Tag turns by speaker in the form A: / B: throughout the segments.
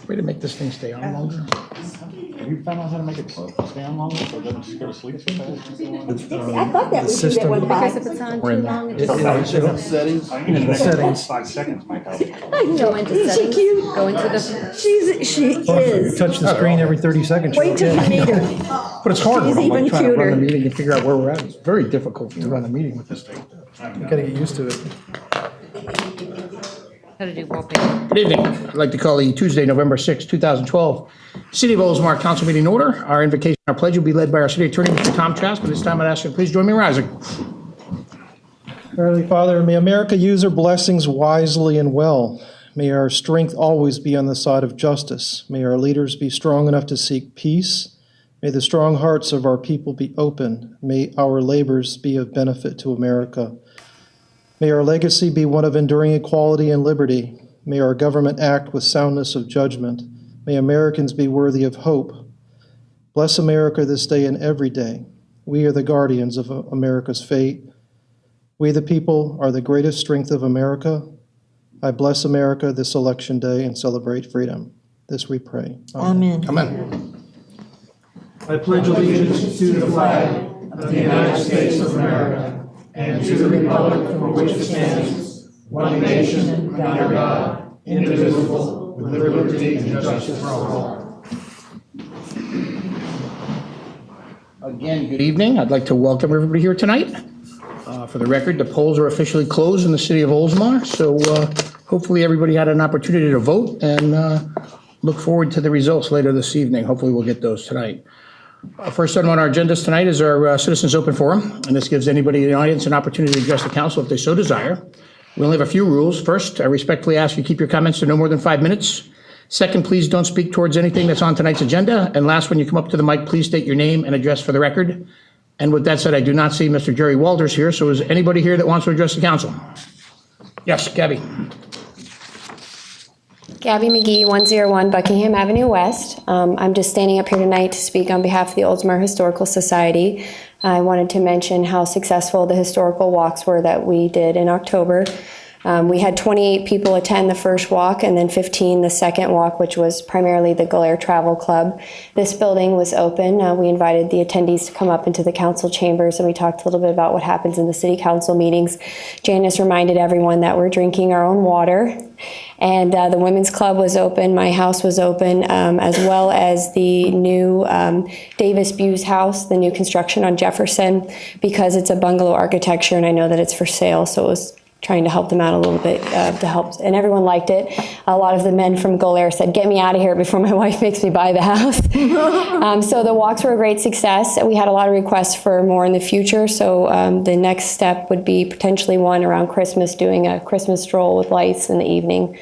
A: Way to make this thing stay on longer.
B: Have you found out how to make it stay on longer so it doesn't just go to sleep so fast?
C: I thought that was that one
D: Because if it's on too long, it just
B: Settings? I think in the next
A: Settings.
B: 5 seconds might help.
D: go into
C: Isn't she
D: settings,
C: cute?
D: go into the,
C: She
A: You
C: is.
A: touch the screen every 30 seconds.
C: Wait till you meet her.
A: But it's hard
C: She's
A: when I'm like
C: even
A: trying to run
C: cuter.
A: the meeting and figure out where we're at. It's very difficult to run a meeting with this thing. You gotta get used to it.
D: how to do wallpaper.
A: Good evening. I'd like to call the Tuesday, November 6, 2012, City of Oldsmar Council meeting order. Our invocation, our pledge will be led by our city attorney, Mr. Tom Trask. But this time I'd ask you to please join me in rising.
E: Heavenly Father, may America use her blessings wisely and well. May our strength always be on the side of justice. May our leaders be strong enough to seek peace. May the strong hearts of our people be open. May our labors be of benefit to America. May our legacy be one of enduring equality and liberty. May our government act with soundness of judgment. May Americans be worthy of hope. Bless America this day and every day. We are the guardians of America's fate. We the people are the greatest strength of America. I bless America this election day and celebrate freedom. This we pray.
C: Amen.
A: Amen.
E: I pledge allegiance to the flag of the United States of America and to the republic for which it stands, one nation, under God, indivisible, with liberty and justice for all.
A: Again, good evening. I'd like to welcome everybody here tonight. For the record, the polls are officially closed in the city of Oldsmar, so hopefully everybody had an opportunity to vote, and look forward to the results later this evening. Hopefully we'll get those tonight. First item on our agendas tonight is our Citizens Open Forum, and this gives anybody in the audience an opportunity to address the council if they so desire. We only have a few rules. First, I respectfully ask you to keep your comments to no more than 5 minutes. Second, please don't speak towards anything that's on tonight's agenda. And last, when you come up to the mic, please state your name and address for the record. And with that said, I do not see Mr. Jerry Walters here, so is anybody here that wants to address the council? Yes, Gabby.
F: Gabby McGee, 101 Buckingham Avenue West. I'm just standing up here tonight to speak on behalf of the Oldsmar Historical Society. I wanted to mention how successful the historical walks were that we did in October. We had 28 people attend the first walk and then 15 the second walk, which was primarily the Galair Travel Club. This building was open. We invited the attendees to come up into the council chambers, and we talked a little bit about what happens in the city council meetings. Janice reminded everyone that we're drinking our own water. And the women's club was open. My house was open, as well as the new Davis Buse house, the new construction on Jefferson, because it's a bungalow architecture, and I know that it's for sale, so it was trying to help them out a little bit to help, and everyone liked it. A lot of the men from Galair said, "Get me out of here before my wife makes me buy the house." So the walks were a great success. We had a lot of requests for more in the future, so the next step would be potentially one around Christmas, doing a Christmas stroll with lights in the evening.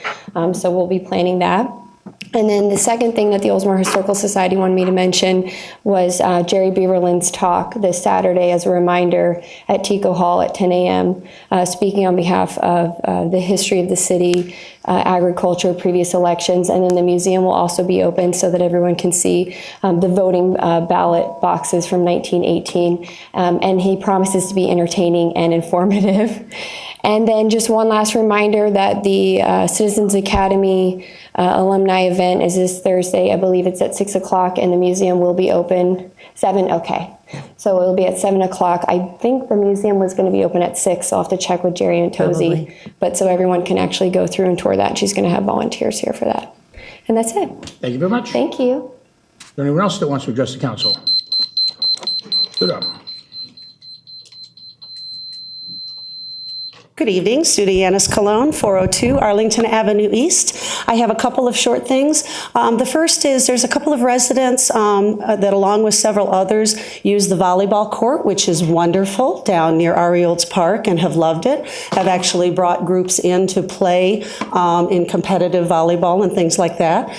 F: So we'll be planning that. And then the second thing that the Oldsmar Historical Society wanted me to mention was Jerry Beaverland's talk this Saturday as a reminder at Tico Hall at 10 a.m., speaking on behalf of the history of the city, agriculture, previous elections, and then the museum will also be open so that everyone can see the voting ballot boxes from 1918. And he promises to be entertaining and informative. And then just one last reminder that the Citizens Academy alumni event is this Thursday. I believe it's at 6 o'clock, and the museum will be open 7. Okay. So it'll be at 7 o'clock. I think the museum was going to be open at 6, so I'll have to check with Jerry and Tozy.
C: Probably.
F: But so everyone can actually go through and tour that. She's going to have volunteers here for that. And that's it.
A: Thank you very much.
F: Thank you.
A: Is there anyone else that wants to address the council? Good up.
G: Good evening, Sue Yanis Cologne, 402 Arlington Avenue East. I have a couple of short things. The first is there's a couple of residents that, along with several others, use the volleyball court, which is wonderful, down near Ariolds Park, and have loved it. Have actually brought groups in to play in competitive volleyball and things like that.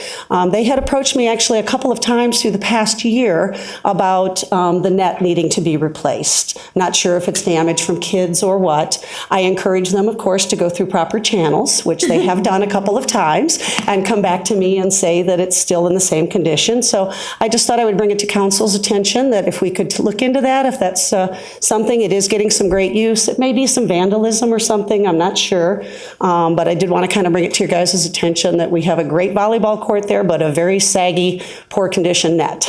G: They had approached me actually a couple of times through the past year about the net needing to be replaced. Not sure if it's damage from kids or what. I encourage encourage them, of course, to go through proper channels, which they have done a couple of times, and come back to me and say that it's still in the same condition. So I just thought I would bring it to council's attention that if we could look into that, if that's something, it is getting some great use. It may be some vandalism or something, I'm not sure. But I did want to kind of bring it to your guys' attention that we have a great volleyball court there, but a very saggy, poor condition net.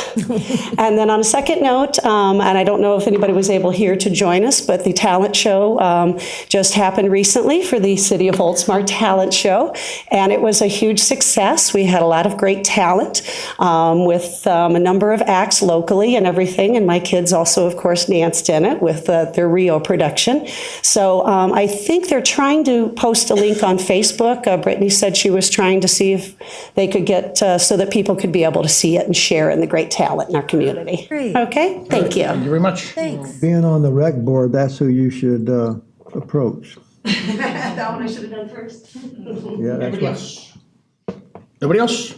G: And then on a second note, and I don't know if anybody was able here to join us, but the talent show just happened recently for the City of Oldsmar Talent Show, and it was a huge success. We had a lot of great talent with a number of acts locally and everything, and my kids also, of course, danced in it with their Rio production. So I think they're trying to post a link on Facebook. Brittany said she was trying to see if they could get so that people could be able to see it and share in the great talent in our community.
C: Great.
G: Okay, thank you.
A: Thank you very much.
C: Thanks.
H: Being on the rec board, that's who you should approach.
G: That one I should have done first.
H: Yeah, that's right.
A: Nobody else?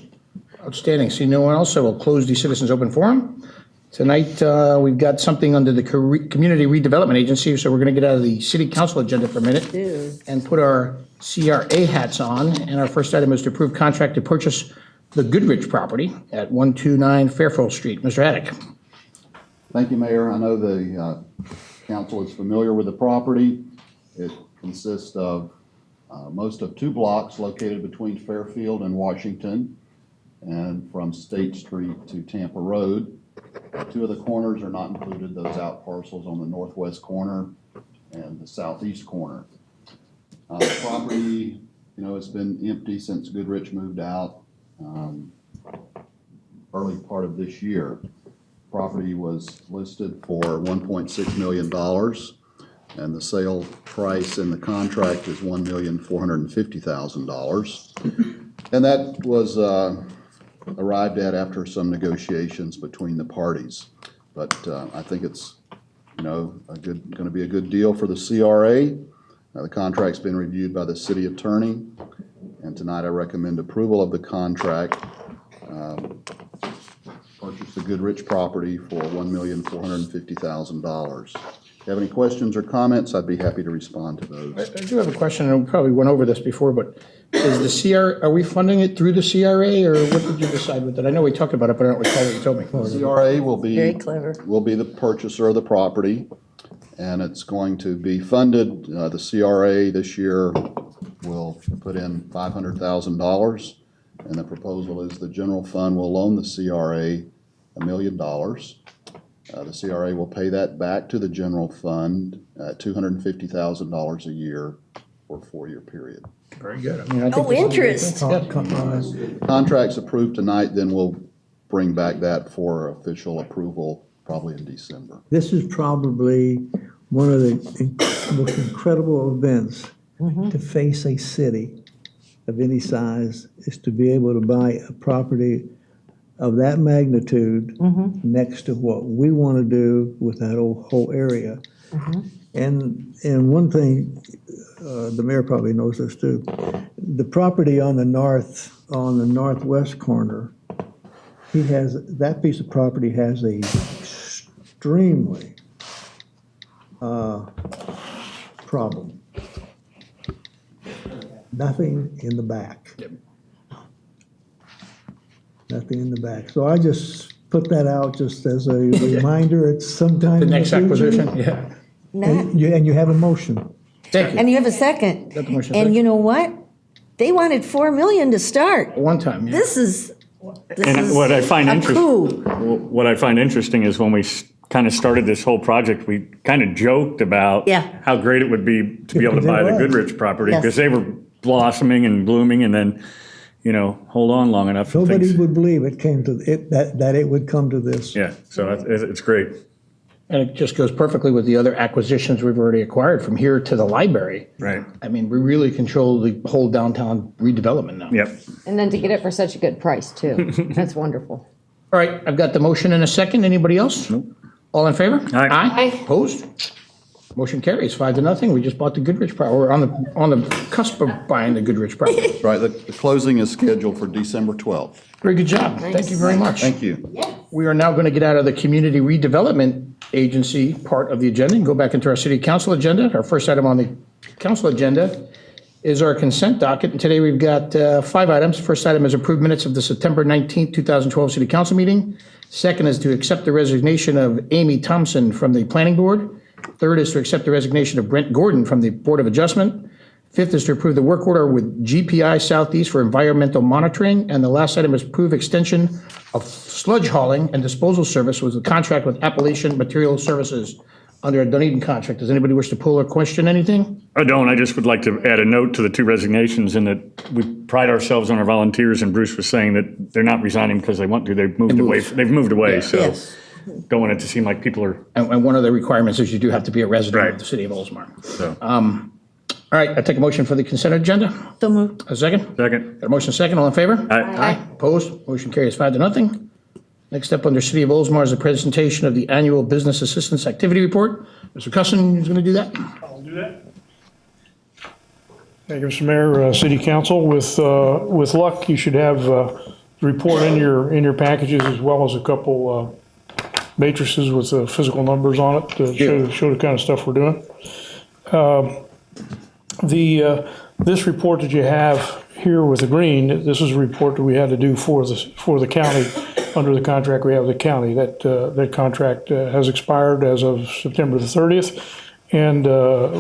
A: Outstanding. See no one else, I will close the citizens' open forum. Tonight, we've got something under the Community Redevelopment Agency, so we're going to get out of the city council agenda for a minute and put our CRA hats on. And our first item is to approve contract to purchase the Goodrich property at 129 Fairfield Street. Mr. Haddock.
I: Thank you, Mayor. I know the council is familiar with the property. It consists of most of 2 blocks located between Fairfield and Washington, and from State Street to Tampa Road. 2 of the corners are not included, those out parcels on the northwest corner and the southeast corner. The property, has been empty since Goodrich moved out early part of this year. Property was listed for $1.6 million, and the sale price in the contract is $1,450,000. And that was arrived at after some negotiations between the parties. But I think it's, going to be a good deal for the CRA. The contract's been reviewed by the city attorney, and tonight I recommend approval of the contract. Purchase the Goodrich property for $1,450,000. If you have any questions or comments, I'd be happy to respond to those.
A: I do have a question, and we probably went over this before, but is the CRA, are we funding it through the CRA, or what did you decide with it? I know we talked about it, but I don't recall what you told me.
I: The CRA will be.
C: Very clever.
I: Will be the purchaser of the property, and it's going to be funded. The CRA this year will put in $500,000, and the proposal is the general fund will loan the CRA $1 million. The CRA will pay that back to the general fund at $250,000 a year for a 4-year period.
A: Very good. I mean, I think
C: No
A: this is a great
C: interest.
A: thing. Yeah.
I: Contract's approved tonight, then we'll bring back that for official approval probably in December.
H: This is probably one of the most incredible events to face a city of any size, is to be able to buy a property of that magnitude next to what we want to do with that whole area. And one thing, the mayor probably knows this too, the property on the northwest corner, that piece of property has a extremely problem. Nothing in the back. Nothing in the back. So I just put that out just as a reminder. It's sometime.
A: The
H: in
A: next
H: future.
A: acquisition, yeah.
H: And you have a motion.
A: Thank you.
C: And you have a second.
A: Got the motion,
C: And
A: second.
C: you know what? They wanted $4 million to start.
A: One time, yeah.
C: This is
B: And what I find
C: a
B: interesting,
C: coup.
B: what I find interesting is when we kind of started this whole project, we kind of joked about
C: Yeah.
B: how great it would be to be able to
H: Because it
B: buy the
H: was.
B: Goodrich property,
C: Yes.
B: because they were blossoming and blooming, and then, hold on long enough. and
H: Nobody
B: things-
H: would believe it came to it, that it would come to this.
B: Yeah, so it's great.
A: And it just goes perfectly with the other acquisitions we've already acquired from here to the library.
B: Right.
A: I mean, we really control the whole downtown redevelopment now.
B: Yep.
D: And then to get it for such a good price, too. That's wonderful.
A: All right, I've got the motion in a second. Anybody else? Nope. All in favor?
B: Aye.
A: Aye. Opposed? Motion carries 5-0. We just bought the Goodrich property. We're on the cusp of buying the Goodrich property.
I: Right, the closing is scheduled for December 12th.
A: Very good job. Thank you very much.
I: Thank you.
C: Yes.
A: We are now going to get out of the Community Redevelopment Agency part of the agenda and go back into our City Council agenda. Our first item on the council agenda is our consent docket. And today we've got 5 items. First item is approved minutes of the September 19th, 2012 City Council meeting. Second is to accept the resignation of Amy Thomson from the Planning Board. Third is to accept the resignation of Brent Gordon from the Board of Adjustment. Fifth is to approve the work order with GPI Southeast for environmental monitoring. And the last item is approve extension of sludge hauling and disposal service with a contract with Appalachian Material Services under a Dunedin contract. Does anybody wish to pull or question anything?
B: I don't. I just would like to add a note to the 2 resignations in that we pride ourselves on our volunteers, and Bruce was saying that they're not resigning because they want to. They've moved away. They've moved away. So
C: Yes.
B: don't want it to seem like people are.
A: And one of the requirements is you do have to be a resident
B: Right.
A: of the city of Oldsmar.
B: So.
A: All right, I take a motion for the consent agenda.
C: So moved.
A: A second?
B: Second.
A: Got a motion second, all in favor?
B: Aye.
A: Opposed? Motion carries 5-0. Next up under City of Oldsmar is the presentation of the annual Business Assistance Activity Report. Mr. Cusson is going to do that.
J: I'll do that. Thank you, Mr. Mayor, City Council. With luck, you should have the report in your packages, as well as a couple matrices with physical numbers on it to show the kind of stuff we're doing. This report that you have here with the green, this is a report that we had to do for the county under the contract we have with the county. That contract has expired as of September the 30th, and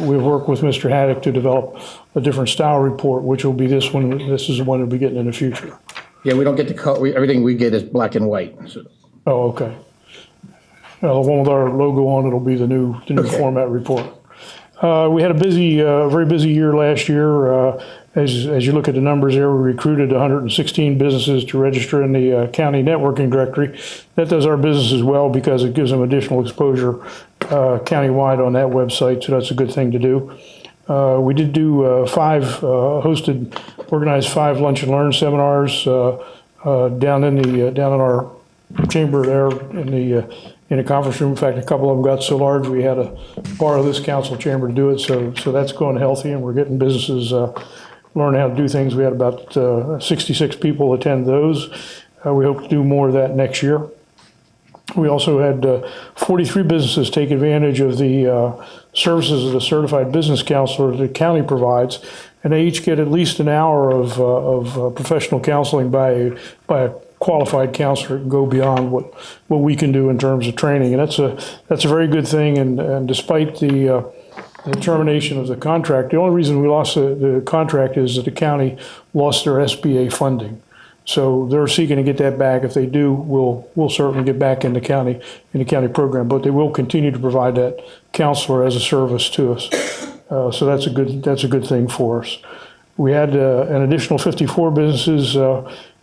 J: we've worked with Mr. Haddock to develop a different style report, which will be this one. This is the one we'll be getting in the future.
A: Yeah, we don't get the color. Everything we get is black and white. So.
J: Oh, okay. The one with our logo on it will be the new format report. We had a very busy year last year. As you look at the numbers there, we recruited 116 businesses to register in the county networking directory. That does our business as well because it gives them additional exposure countywide on that website, so that's a good thing to do. We did do organized 5 lunch and learn seminars down in our chamber there in a conference room. In fact, a couple of them got so large we had to borrow this council chamber to do it. So that's going healthy, and we're getting businesses learn how to do things. We had about 66 people attend those. We hope to do more of that next year. We also had 43 businesses take advantage of the services of the certified business counselor that the county provides, and they each get at least an hour of professional counseling by a qualified counselor and go beyond what we can do in terms of training. And that's a very good thing. And despite the termination of the contract, the only reason we lost the contract is that the county lost their SBA funding. So they're seeking to get that back. If they do, we'll certainly get back in the county program. But they will continue to provide that counselor as a service to us. So that's a good thing for us. We had an additional 54 businesses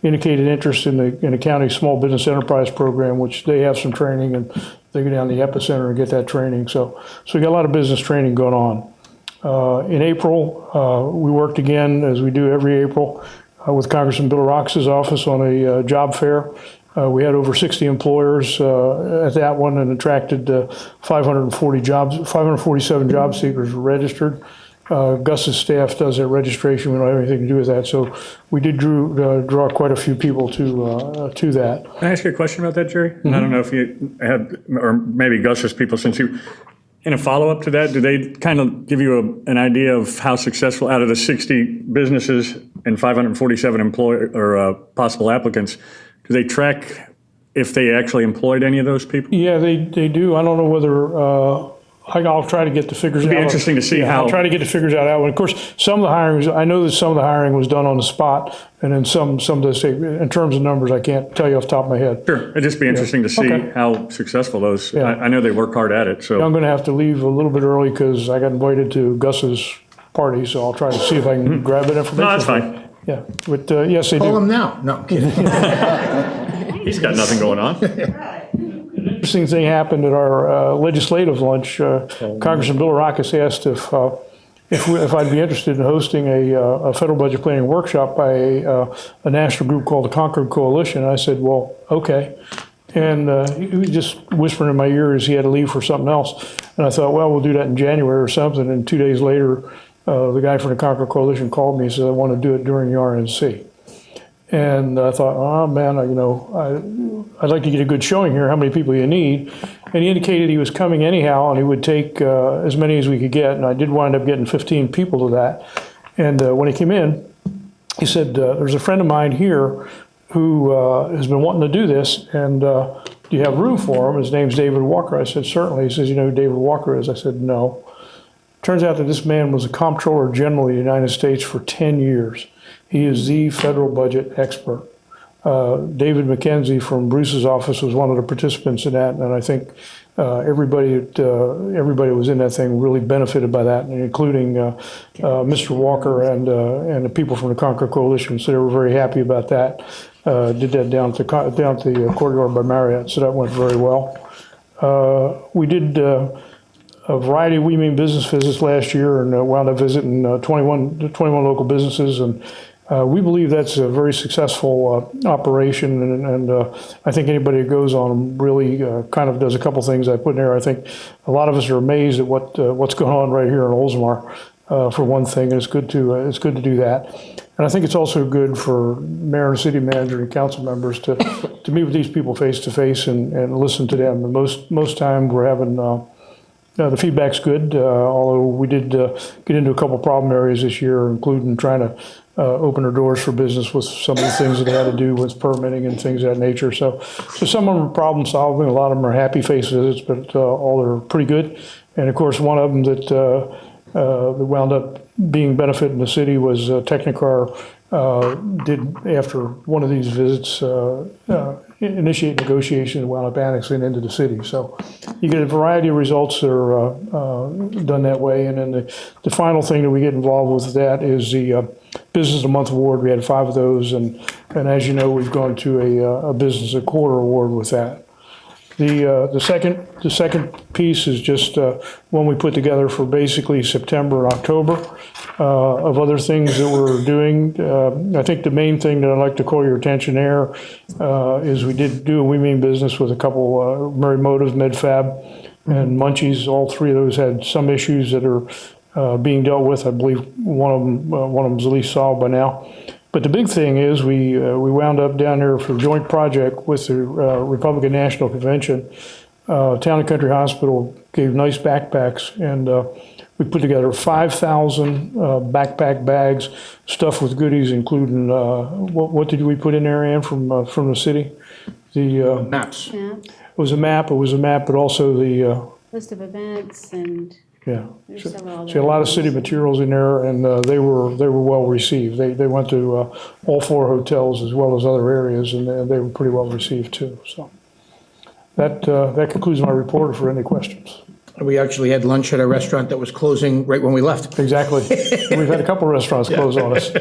J: indicated interest in the county small business enterprise program, which they have some training, and they go down to the epicenter and get that training. So we got a lot of business training going on. In April, we worked again, as we do every April, with Congressman Bill Rox's office on a job fair. We had over 60 employers at that one and attracted 547 job seekers registered. Gus's staff does that registration. We don't have anything to do with that. So we did draw quite a few people to that.
B: Can I ask you a question about that, Jerry? Mm-hmm. I don't know if you had, or maybe Gus's people, since you, in a follow-up to that, do they kind of give you an idea of how successful out of the 60 businesses and 547 possible applicants, do they track if they actually employed any of those people?
J: Yeah, they do. I don't know whether, I'll try to get the figures out.
B: It'd be interesting to see how.
J: I'll try to get the figures out. Of course, some of the hiring, I know that some of the hiring was done on the spot, and then some does take, in terms of numbers, I can't tell you off the top of my head.
B: Sure, it'd just be interesting to see how successful those, I know they work hard at it, so.
J: I'm going to have to leave a little bit early because I got invited to Gus's party, so I'll try to see if I can grab that information.
B: No, that's fine.
J: Yeah, but yes, they do.
A: Call him now. No, I'm kidding.
B: He's got nothing going on.
J: Interesting thing happened at our legislative lunch. Congressman Bill Rockes asked if I'd be interested in hosting a federal budget planning workshop by a national group called the Concord Coalition. And I said, well, okay. And he was just whispering in my ear as he had to leave for something else. And I thought, well, we'll do that in January or something. And 2 days later, the guy from the Concord Coalition called me and said, I want to do it during the RNC. And I thought, oh man, I'd like to get a good showing here, how many people you need? And he indicated he was coming anyhow, and he would take as many as we could get, and I did wind up getting 15 people to that. And when he came in, he said, there's a friend of mine here who has been wanting to do this, and do you have room for him? His name's David Walker. I said, certainly. He says, you know who David Walker is? I said, no. Turns out that this man was a comptroller general of the United States for 10 years. He is the federal budget expert. David McKenzie from Bruce's office was one of the participants in that, and I think everybody who was in that thing really benefited by that, including Mr. Walker and the people from the Concord Coalition. So they were very happy about that. Did that down at the courtyard by Marriott, so that went very well. We did a variety of We Mean Business visits last year, and wound up visiting 21 local businesses, and we believe that's a very successful operation, and I think anybody who goes on them really kind of does a couple things I put in there. I think a lot of us are amazed at what's going on right here in Oldsmar, for one thing, and it's good to do that. And I think it's also good for mayor and city manager and council members to meet with these people face to face and listen to them. And most time we're having the feedback's good, although we did get into a couple problem areas this year, including trying to open our doors for business with some of the things that had to do with permitting and things of that nature. So some of them are problem solving, a lot of them are happy face visits, but all are pretty good. And of course, one of them that wound up being benefiting the city was Technicar did, after one of these visits, initiate negotiations and wound up annexing into the city. So you get a variety of results that are done that way. And then the final thing that we get involved with that is the Business of the Month award. We had 5 of those, and as you know, we've gone to a Business of the Quarter award with that. The second piece is just one we put together for basically September and October of other things that we're doing. I think the main thing that I'd like to call your attention there is we did do a We Mean Business with a couple, Murray Motive, MedFab, and Munchies. All 3 of those had some issues that are being dealt with. I believe one of them's at least solved by now. But the big thing is we wound up down there for a joint project with the Republican National Convention. Town and Country Hospital gave nice backpacks, and we put together 5,000 backpack bags stuffed with goodies, including what did we put in there, Ann, from the city? The
A: Maps.
J: it was a map, but also the
K: List of events and
J: yeah.
K: there's
J: So
K: several other
J: a lot of city materials in there, and they were well received. They went to all 4 hotels as well as other areas, and they were pretty well received too. So that concludes my report. For any questions?
A: We actually had lunch at a restaurant that was closing right when we left.
J: Exactly. We've had a couple of restaurants close on us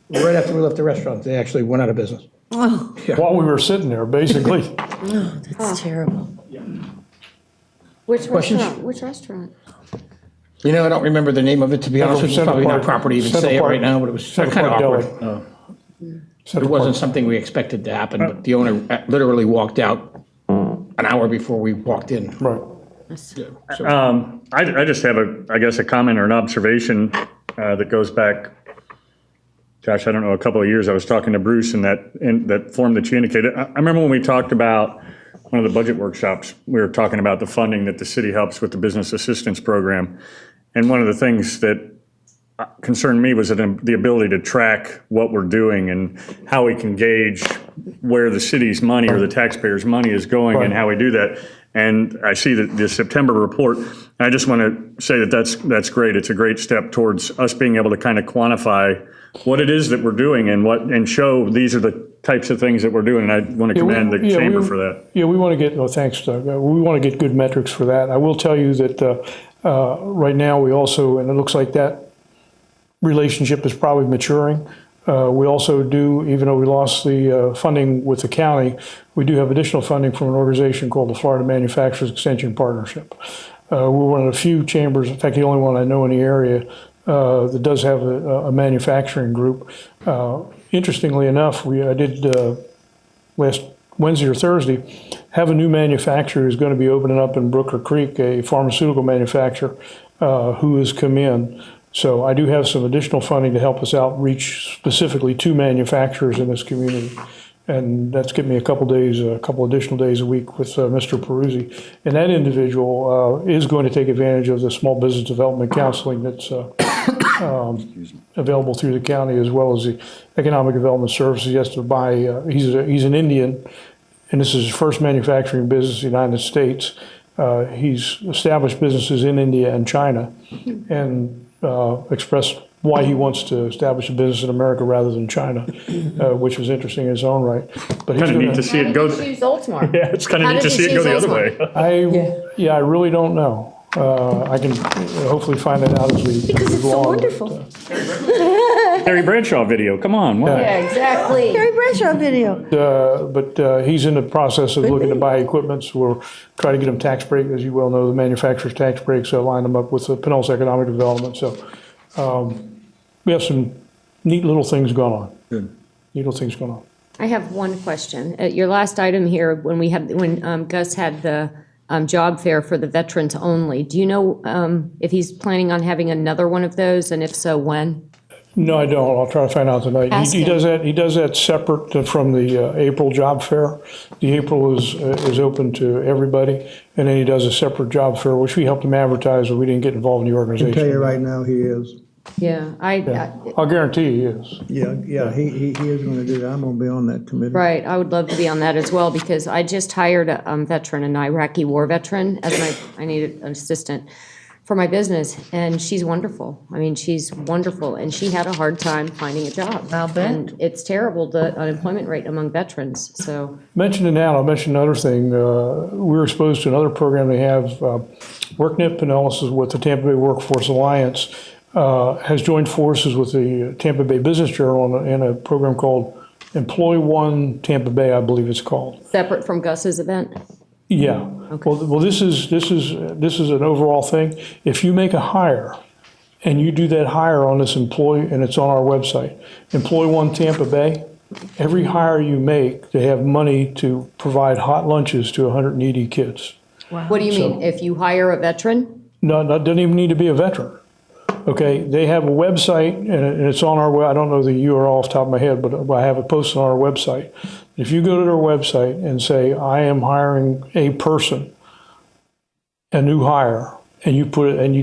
A: Right after we left the restaurant, they actually went out of business.
C: Oh,
J: while we were sitting there, basically.
C: that's terrible.
K: Which
A: Questions?
K: restaurant? Which restaurant?
A: You know, I don't remember the name of it, to be honest with you. It's probably not
J: Park-
A: proper to even
J: Central
A: say it
J: Park-
A: right now, but it was
J: Central
A: kind of
J: Park
A: awkward.
J: Deli.
A: It wasn't something we expected to happen, but the owner literally walked out an hour before we walked in.
J: Right.
B: I just have a comment or an observation that goes back, gosh, I don't know, a couple of years. I was talking to Bruce in that form that you indicated. I remember when we talked about one of the budget workshops, we were talking about the funding that the city helps with the business assistance program. And one of the things that concerned me was the ability to track what we're doing and how we can gauge where the city's money or the taxpayers' money is going and how we do that. And I see that the September report, and I just want to say that that's great. It's a great step towards us being able to kind of quantify what it is that we're doing and show these are the types of things that we're doing. And I want to commend the chamber for that.
J: Yeah, we want to get, thanks, Doug. We want to get good metrics for that. I will tell you that right now we also, and it looks like that relationship is probably maturing. We also do, even though we lost the funding with the county, we do have additional funding from an organization called the Florida Manufacturers Extension Partnership. We're one of the few chambers, in fact, the only one I know in the area that does have a manufacturing group. Interestingly enough, I did last Wednesday or Thursday have a new manufacturer who's going to be opening up in Brooker Creek, a pharmaceutical manufacturer who has come in. So I do have some additional funding to help us outreach specifically to manufacturers in this community. And that's given me a couple additional days a week with Mr. Peruzzi. And that individual is going to take advantage of the small business development counseling that's available through the county, as well as the economic development services. He has to buy, he's an Indian, and this is his first manufacturing business in the United States. He's established businesses in India and China, and expressed why he wants to establish a business in America rather than China, which was interesting in its own right. But he's
B: Kind of neat
J: gonna,
B: to see it go.
D: Choose Oldsmar.
B: Yeah, it's kind of
D: How
B: neat to
D: did
B: see
D: you
B: it go the
D: choose
B: other
D: Oldsmar?
B: way.
J: I really don't know. I can hopefully find that out as we
C: Because it's
J: move
C: so
J: on.
C: wonderful.
B: Terry Bradshaw video, come on. What?
D: Yeah, exactly.
C: Gary Bradshaw video.
J: But he's in the process of looking to buy equipment, so we're trying to get him tax break, as you well know, the manufacturer's tax break, so line them up with the Pinellas Economic Development. So we have some neat little things going on.
B: Good.
J: Neat little things going on.
D: I have one question. At your last item here, when Gus had the job fair for the veterans only, do you know if he's planning on having another one of those, and if so, when?
J: No, I don't. I'll try to find out tonight.
D: Ask
J: He
D: him.
J: does that. He does that separate from the April job fair. The April is open to everybody, and then he does a separate job fair, which we helped him advertise, but we didn't get involved in the
H: I
J: organization.
H: can tell you right now, he is.
D: Yeah,
J: I'll guarantee he is.
H: Yeah, he is going to do that. I'm going to be on that committee.
D: right, I would love to be on that as well, because I just hired a veteran, an Iraqi war veteran, I needed an assistant for my business, and she's wonderful. I mean, she's wonderful, and she had a hard time finding a job.
C: I'll bet.
D: And it's terrible, the unemployment rate among veterans, so.
J: Mention it now, I'll mention another thing. We were exposed to another program they have. WorkNet Pinellas with the Tampa Bay Workforce Alliance has joined forces with the Tampa Bay Business Journal in a program called Employ One Tampa Bay, I believe it's called.
D: Separate from Gus's event?
J: Yeah. Well, this is an overall thing. If you make a hire and you do that hire on this employee, and it's on our website, Employ One Tampa Bay, every hire you make, they have money to provide hot lunches to 180 kids.
D: What do you mean, if you hire a veteran?
J: No, it doesn't even need to be a veteran. Okay, they have a website, and it's on our, I don't know the URL off the top of my head, but I have it posted on our website. If you go to their website and say, I am hiring a person, a new hire, and you put it, and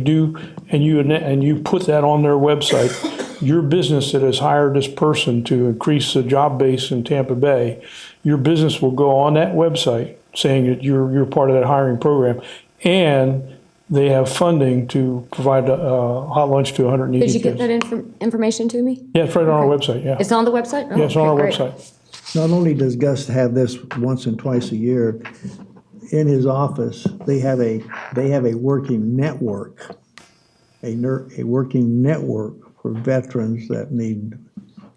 J: you put that on their website, your business that has hired this person to increase the job base in Tampa Bay, your business will go on that website saying that you're part of that hiring program, and they have funding to provide a hot lunch to 180
D: Did you
J: kids.
D: get that information to me?
J: Yeah, it's right on our website, yeah.
D: It's on the website? Oh,
J: Yeah, it's on our
D: okay, great.
J: website.
H: Not only does Gus have this once and twice a year, in his office, they have a working network, a working network for veterans that need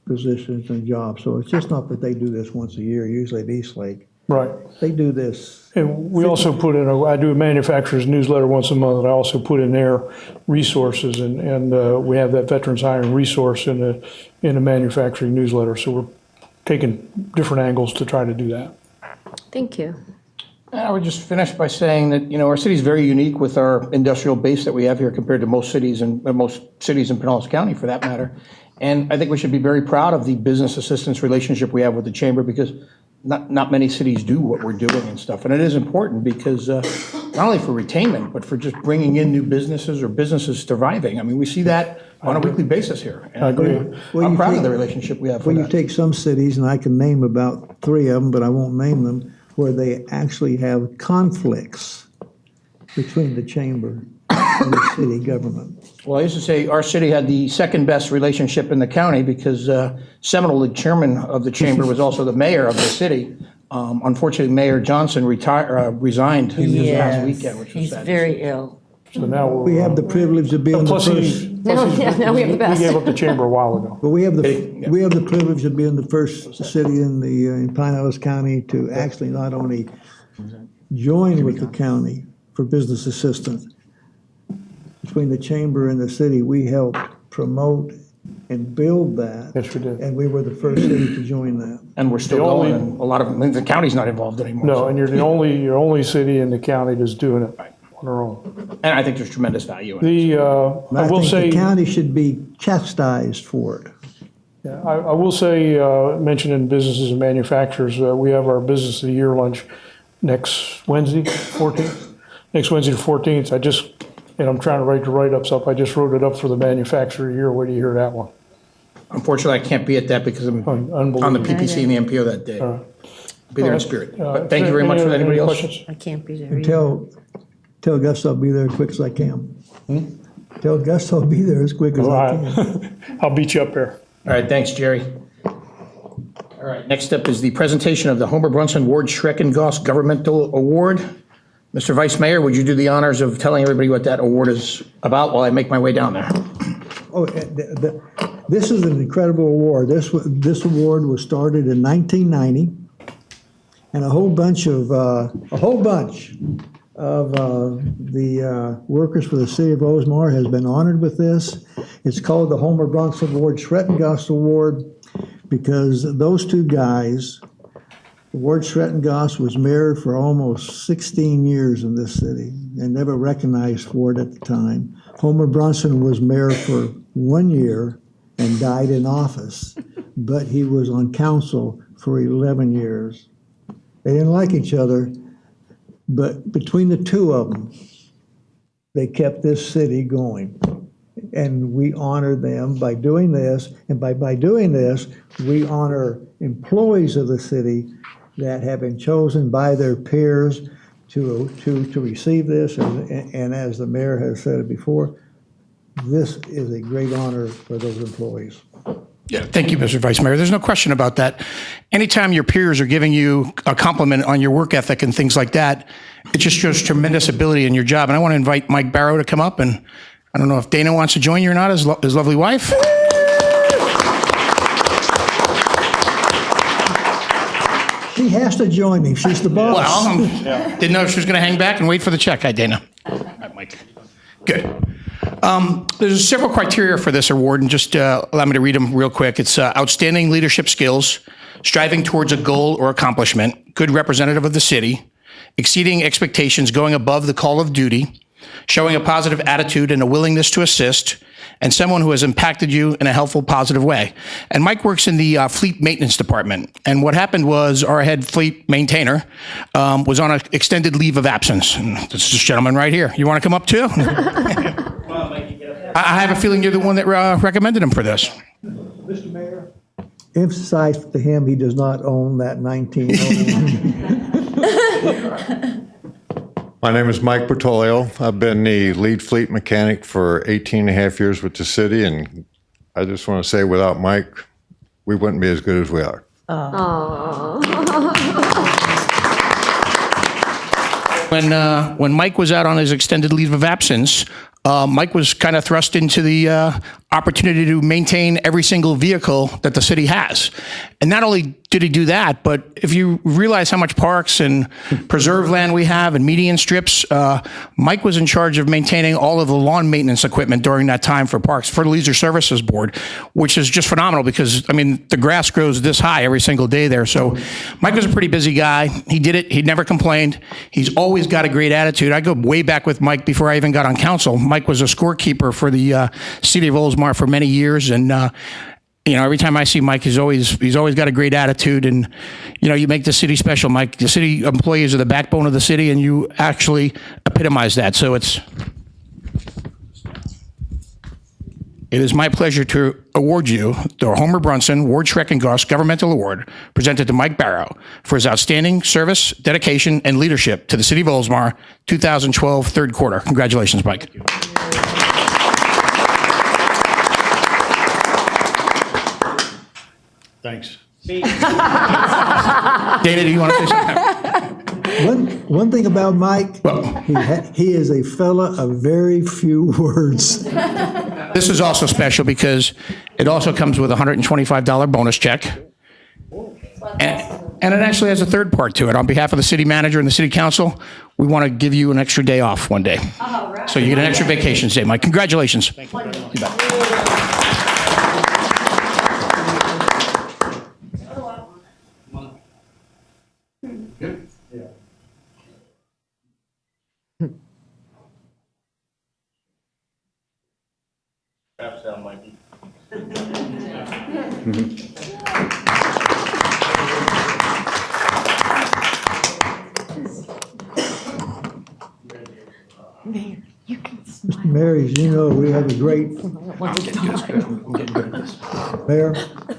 H: positions and jobs. So it's just not that they do this once a year, usually at Eastlake.
J: Right.
H: They do this.
J: And we also put in, I do a manufacturer's newsletter once a month, and I also put in their resources, and we have that veterans hiring resource in the manufacturing newsletter. So we're taking different angles to try to do that.
D: Thank you.
A: I would just finish by saying that, our city is very unique with our industrial base that we have here compared to most cities in Pinellas County, for that matter. And I think we should be very proud of the business assistance relationship we have with the chamber, because not many cities do what we're doing and stuff. And it is important because not only for retainment, but for just bringing in new businesses or businesses surviving. I mean, we see that on a weekly basis here. And
J: I agree.
A: I'm proud of the relationship we have
H: Well,
A: with
H: you
A: that.
H: take some cities, and I can name about 3 of them, but I won't name them, where they actually have conflicts between the chamber and the city government.
A: Well, I used to say our city had the second best relationship in the county because Seminole, the chairman of the chamber, was also the mayor of the city. Unfortunately, Mayor Johnson resigned this past weekend, which was
C: He's
A: sad.
C: very ill.
J: So now
H: We have the privilege of being the
J: Plus,
H: first.
D: Now we have the
J: we
D: best.
J: gave up the chamber a while ago.
H: But we have the privilege of being the first city in Pinellas County to actually not only join with the county for business assistance. Between the chamber and the city, we helped promote and build that.
J: Yes, we did.
H: And we were the first city to join that.
A: And we're still
J: The only-
A: going, and a lot of, the county's not involved anymore.
J: No,
A: so-
J: and you're the only city in the county that's doing it on their own.
A: And I think there's tremendous value in it.
J: The,
H: And
J: I will
H: think
J: say,
H: the county should be chastised for it.
J: Yeah, I will say, mentioning businesses and manufacturers, we have our Business of the Year lunch next Wednesday, 14th. Next Wednesday the 14th. And I'm trying to write the write-ups up. I just wrote it up for the manufacturer of the year. Where do you hear that one?
A: Unfortunately, I can't be at that because I'm on the PPC and the MPO that day. Be there in spirit. But thank you very much for that. Anybody else?
J: Questions?
C: I can't be there either.
H: Tell Gus I'll be there as quick as I can. Tell Gus I'll be there as quick as I can.
J: I'll beat you up there.
A: All right, thanks, Jerry. All right, next up is the presentation of the Homer Brunson-Ward Schrecengost Governmental Award. Mr. Vice Mayor, would you do the honors of telling everybody what that award is about while I make my way down there?
H: Oh, this is an incredible award. This award was started in 1990, and a whole bunch of the workers for the city of Oldsmar has been honored with this. It's called the Homer Brunson-Ward Schrecengost Award because those two guys, Ward Schrecengost was mayor for almost 16 years in this city and never recognized for it at the time. Homer Brunson was mayor for 1 year and died in office, but he was on council for 11 years. They didn't like each other, but between the two of them, they kept this city going. And we honor them by doing this, and by doing this, we honor employees of the city that have been chosen by their peers to receive this. And as the mayor has said it before, this is a great honor for those employees.
A: Yeah, thank you, Mr. Vice Mayor. There's no question about that. Anytime your peers are giving you a compliment on your work ethic and things like that, it just shows tremendous ability in your job. And I want to invite Mike Barrow to come up, and I don't know if Dana wants to join you or not, his lovely wife.
H: She has to join me. She's the boss.
A: Well, didn't know if she was going to hang back and wait for the check. Hi, Dana. All right, Mike. Good. There's several criteria for this award, and just allow me to read them real quick. It's outstanding leadership skills, striving towards a goal or accomplishment, good representative of the city, exceeding expectations, going above the call of duty, showing a positive attitude and a willingness to assist, and someone who has impacted you in a helpful, positive way. And Mike works in the fleet maintenance department. And what happened was our head fleet maintainer was on an extended leave of absence. And this gentleman right here. You want to come up too? I have a feeling you're the one that recommended him for this.
H: Mr. Mayor, emphasize to him he does not own that 1901.
L: My name is Mike Bertolio. I've been the lead fleet mechanic for 18 and a half years with the city, and I just want to say without Mike, we wouldn't be as good as we are.
A: When Mike was out on his extended leave of absence, Mike was kind of thrust into the opportunity to maintain every single vehicle that the city has. And not only did he do that, but if you realize how much parks and preserve land we have and median strips, Mike was in charge of maintaining all of the lawn maintenance equipment during that time for parks, for the Leisure Services Board, which is just phenomenal because, I mean, the grass grows this high every single day there. So Mike was a pretty busy guy. He did it. He never complained. He's always got a great attitude. I go way back with Mike before I even got on council. Mike was a scorekeeper for the city of Oldsmar for many years, and you know, every time I see Mike, he's always got a great attitude, and you know, you make the city special, Mike. The city employees are the backbone of the city, and you actually epitomize that. So it is my pleasure to award you the Homer Brunson-Ward Schrecengost Governmental Award, presented to Mike Barrow for his outstanding service, dedication, and leadership to the city of Oldsmar, 2012 third quarter. Congratulations, Mike. Thanks. Dana, do you want to say something?
H: One thing about Mike, he is a fella of very few words.
A: This is also special because it also comes with a $125 bonus check. And it actually has a third part to it. On behalf of the city manager and the city council, we want to give you an extra day off one day. So you get an extra vacation day, Mike. Congratulations. Thank you very much. You bet. Good. Yeah. Perhaps down, Mikey.
H: Mr. Mayor, as you know, we have a great, Mayor,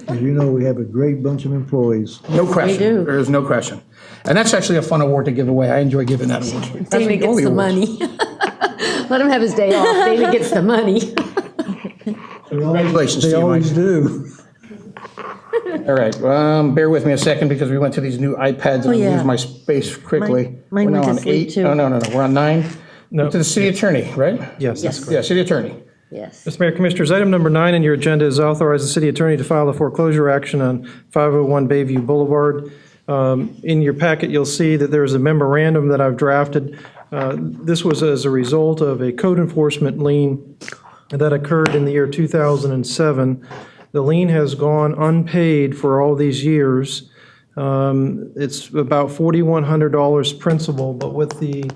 H: as you know, we have a great bunch of employees.
A: No question.
C: do.
A: There is no question. And that's actually a fun award to give away. I enjoy giving that award. That's
D: David gets
A: only
D: the
A: awards.
D: money. Let him have his day off. David gets the money.
A: Congratulations to
H: They
A: you,
H: always
A: Mike.
H: do.
A: All right, bear with me a second because we went to these new iPads and I
C: yeah.
A: used my space quickly.
C: Mine
A: We're
C: went
A: now
C: to
A: on
C: sleep,
A: 8.
C: too.
A: Oh, no, we're on 9.
E: No.
A: To the city attorney, right?
E: Yes, that's correct.
A: Yeah, city attorney.
C: Yes.
E: Mr. Mayor, Commissioners, item number 9 on your agenda is authorize the city attorney to file a foreclosure action on 501 Bayview Boulevard. In your packet, you'll see that there's a memorandum that I've drafted. This was as a result of a code enforcement lien that occurred in the year 2007. The lien has gone unpaid for all these years. It's about $4,100 principal, but with the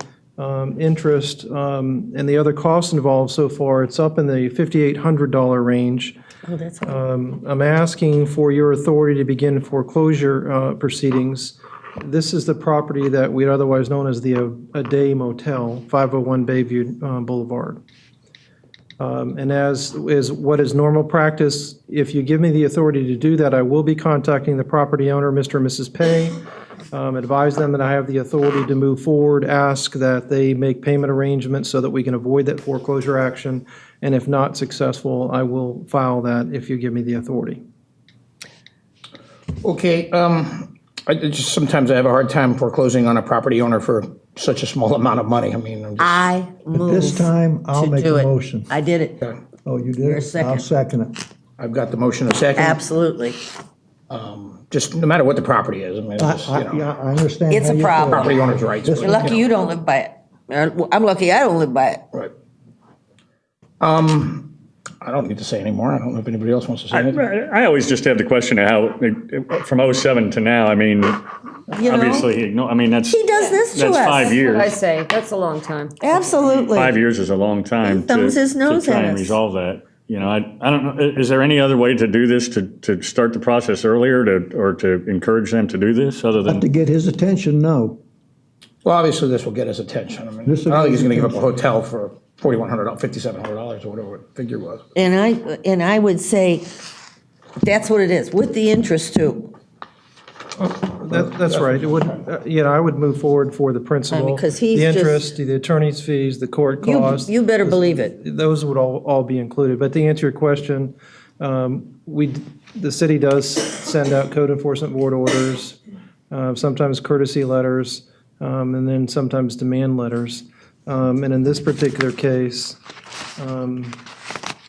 E: interest and the other costs involved so far, it's up in the $5,800 range.
C: Oh, that's
E: I'm asking for your authority to begin foreclosure proceedings. This is the property that we'd otherwise known as the A Day Motel, 501 Bayview Boulevard. And as is what is normal practice, if you give me the authority to do that, I will be contacting the property owner, Mr. and Mrs. Pay, advise them that I have the authority to move forward, ask that they make payment arrangements so that we can avoid that foreclosure action. And if not successful, I will file that if you give me the authority.
A: Okay, sometimes I have a hard time foreclosing on a property owner for such a small amount of money. I mean, I'm just,
C: I move.
H: This time, I'll
C: to
H: make
C: do
H: a
C: it.
H: motion.
C: I did it.
H: Oh, you did?
C: You're second.
H: I'll second it.
A: I've got the motion a second.
C: Absolutely.
A: Just no matter what the property is, I mean, it's just,
H: Yeah, I understand.
C: It's
H: how
C: a
H: you feel.
C: problem.
A: property owner's rights.
H: This-
C: You're lucky you don't live by it. I'm lucky I don't live by it.
A: Right. I don't need to say anymore. I don't know if anybody else wants to say anything.
B: I always just have the question of how, from '07 to now, I mean,
C: You know?
B: obviously, I mean, that's.
C: He does this to
B: That's
C: us.
B: 5 years.
D: I say, that's a long time.
C: Absolutely.
B: 5 years is a long time
C: He thumbs his nose
B: to try
C: at
B: and
C: us.
B: resolve that. You know, I don't know, is there any other way to do this, to start the process earlier, or to encourage them to do this, other than?
H: To get his attention, no.
A: Well, obviously, this will get his attention. I mean, I don't
H: This will
A: think he's
H: get
A: going to
H: his
A: give up a hotel for $4,100, $5,700 or whatever the figure was.
C: And I would say, that's what it is, with the interest too.
E: That's right. It would, I would move forward for the principal.
C: because he's
E: the
C: just-
E: interest, the attorney's fees, the court costs.
C: You better believe it.
E: Those would all be included. But to answer your question, the city does send out code enforcement board orders, sometimes courtesy letters, and then sometimes demand letters. And in this particular case,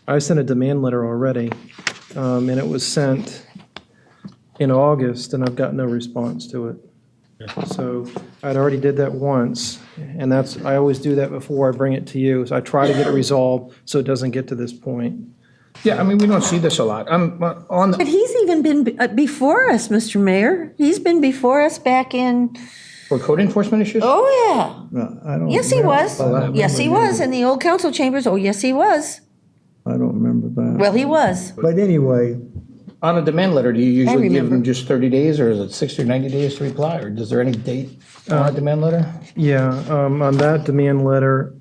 E: I sent a demand letter already, and it was sent in August, and I've got no response to it. So I'd already did that once, and I always do that before I bring it to you. So I try to get it resolved so it doesn't get to this point.
A: Yeah, I mean, we don't see this a lot.
C: But he's even been before us, Mr. Mayor. He's been before us back in,
A: For code enforcement issues?
C: oh, yeah.
H: No, I don't.
C: Yes, he
H: remember-
C: was.
H: I don't
C: Yes, he
H: remember
C: was, in the old council chambers. Oh, yes, he was.
H: I don't remember that.
C: Well, he was.
H: But anyway,
A: On a demand letter, do you usually give
C: remember.
A: them just 30 days, or is it 60 or 90 days to reply? Or is there any date on a demand letter?
E: Yeah, on that demand letter,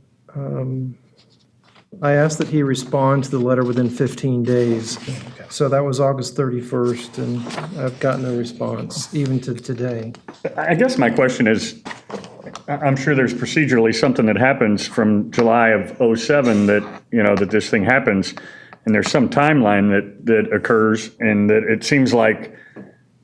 E: I asked that he respond to the letter within 15 days. So that was August 31st, and I've got no response, even to today.
B: I guess my question is, I'm sure there's procedurally something that happens from July of '07 that, that this thing happens, and there's some timeline that occurs, and that it seems like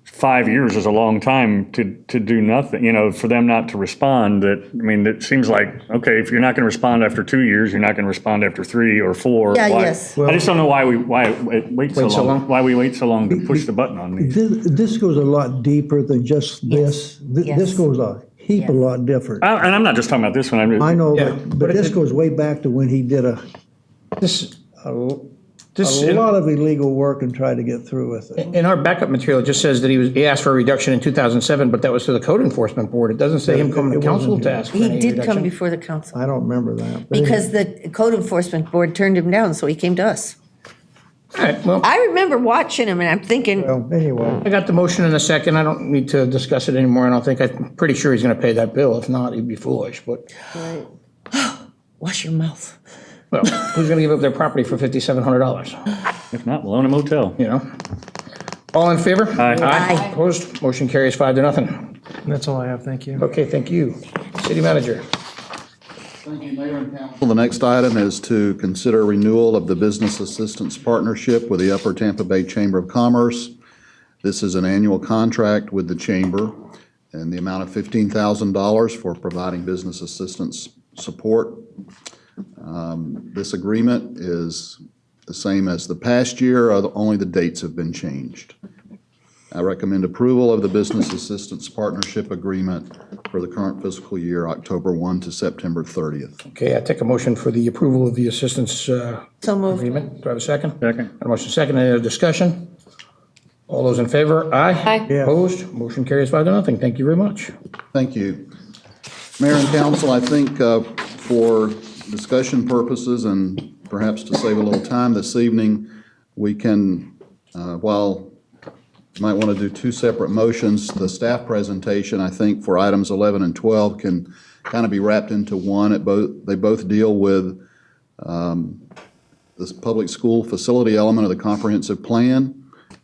B: 5 years is a long time to do nothing, for them not to respond. It seems like, okay, if you're not going to respond after 2 years, you're not going to respond after 3 or 4.
C: Yeah,
B: Why-
C: yes.
B: I just don't know why it waits so
A: so
B: long.
A: long?
B: Why we wait so long to push the button on these.
H: this goes a lot deeper than just this.
C: Yes.
H: This goes a heap a lot different.
B: And I'm not just talking about this one.
H: I know,
A: Yeah,
H: but
A: but
H: this
A: it-
H: goes way back to when he did a lot of illegal work and tried to get through with it.
A: In our backup material, it just says that he asked for a reduction in 2007, but that was to the code enforcement board. It doesn't say him coming to
H: It
A: council
H: wasn't
A: to
H: here.
A: ask for
C: He
A: any
C: did come
A: reduction.
C: before the council.
H: I don't remember that. But
C: Because the code enforcement board turned him down, so he came to us.
A: All right, well,
C: I remember watching him and I'm thinking,
H: Well, anyway,
A: I got the motion in a second. I don't need to discuss it anymore. I don't think, I'm pretty sure he's going to pay that bill. If not, he'd be foolish, but,
C: wash your mouth.
A: well, who's going to give up their property for $5,700,
B: If not, we'll own a motel.
A: you know? All in favor?
B: Aye.
C: Aye.
A: Opposed? Motion carries 5-0.
E: That's all I have, thank you.
A: Okay, thank you. City manager.
I: Thank you, Mayor and Council. The next item is to consider renewal of the Business Assistance Partnership with the Upper Tampa Bay Chamber of Commerce. This is an annual contract with the Chamber and the amount of $15,000 for providing business assistance support. This agreement is the same as the past year, only the dates have been changed. I recommend approval of the Business Assistance Partnership Agreement for the current fiscal year, October 1 to September 30th.
A: Okay, I take a motion for the approval of the assistance
C: So moved.
A: agreement. Do I have a second?
B: Second.
A: Got a motion second. Any other discussion? All those in favor? Aye.
K: Aye.
H: Yeah.
A: Opposed? Motion carries 5-0. Thank you very much.
I: Thank you. Mayor and Council, I think for discussion purposes and perhaps to save a little time this evening, we can, while you might want to do two separate motions, the staff presentation, I think, for items 11 and 12 can kind of be wrapped into one. They both deal with this public school facility element of the comprehensive plan.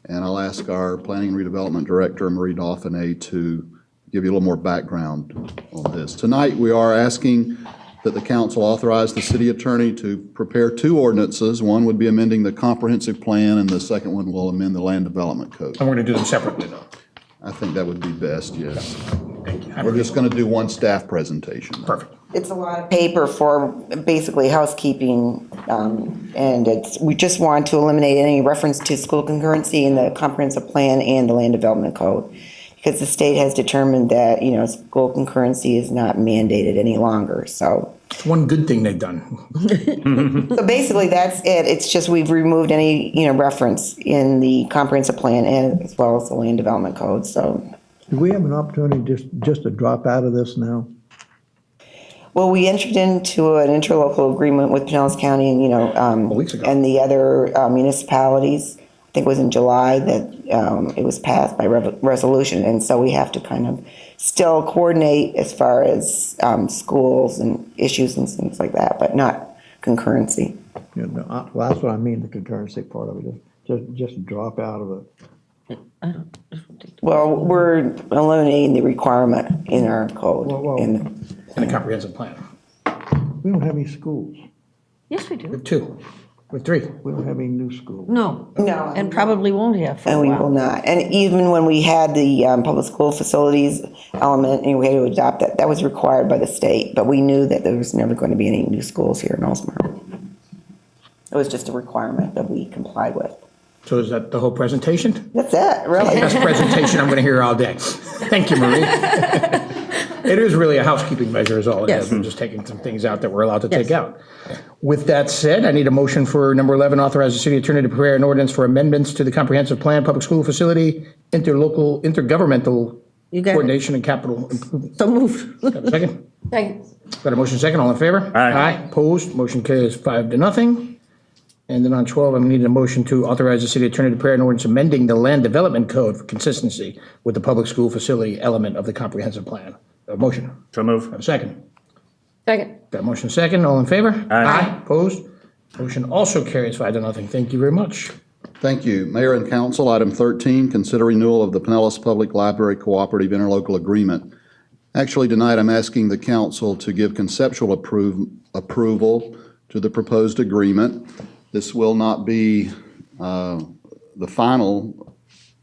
I: And I'll ask our Planning and Redevelopment Director, Marie Dauphiné, to give you a little more background on this. Tonight, we are asking that the council authorize the city attorney to prepare two ordinances. One would be amending the comprehensive plan, and the second one will amend the land development code.
A: And we're going to do them separately, though.
I: I think that would be best, yes.
A: Thank you.
I: We're just going to do one staff presentation.
A: Perfect.
M: It's a lot of paper for basically housekeeping, and we just want to eliminate any reference to school concurrency in the comprehensive plan and the land development code, because the state has determined that, school concurrency is not mandated any longer, so.
A: It's one good thing they've done.
M: So basically, that's it. It's just we've removed any, reference in the comprehensive plan and as well as the land development code, so.
H: do we have an opportunity just to drop out of this now?
M: Well, we entered into an interlocal agreement with Pinellas County and,
A: Weeks ago.
M: and the other municipalities. I think it was in July that it was passed by resolution. And so we have to kind of still coordinate as far as schools and issues and things like that, but not concurrency.
H: Well, that's what I mean, the concurrency part of it, just drop out of it.
M: Well, we're eliminating the requirement in our code.
H: Well,
A: In the comprehensive plan.
H: we don't have any schools.
C: Yes, we do.
A: With two, with three.
H: We don't have any new schools.
C: No.
M: No.
C: And probably won't have for a
M: And we
C: while.
M: will not. And even when we had the public school facilities element and we had to adopt that, that was required by the state. But we knew that there was never going to be any new schools here in Oldsmar. It was just a requirement that we complied with.
A: So is that the whole presentation?
M: That's it, really.
A: Best presentation I'm going to hear all day. Thank you, Marie. It is really a housekeeping measure is all it
C: Yes.
A: is. We're just taking some things out that we're allowed to take out. With that said, I need a motion for number 11, authorize the city attorney to prepare an ordinance for amendments to the comprehensive plan, public school facility, intergovernmental
C: You got it.
A: coordination and capital improvement.
C: So moved.
A: Got a second?
K: Second.
A: Got a motion second, all in favor?
B: Aye.
A: Opposed, motion carries 5-0. And then on 12, I'm needing a motion to authorize the city attorney to prepare an ordinance amending the land development code for consistency with the public school facility element of the comprehensive plan. A motion.
B: So move.
A: Have a second.
K: Second.
A: Got a motion second, all in favor?
B: Aye.
A: Opposed? Motion also carries 5-0. Thank you very much.
I: Thank you. Mayor and Council, item 13, consider renewal of the Pinellas Public Library Cooperative Interlocal Agreement. Actually, tonight I'm asking the council to give conceptual approval to the proposed agreement. This will not be the final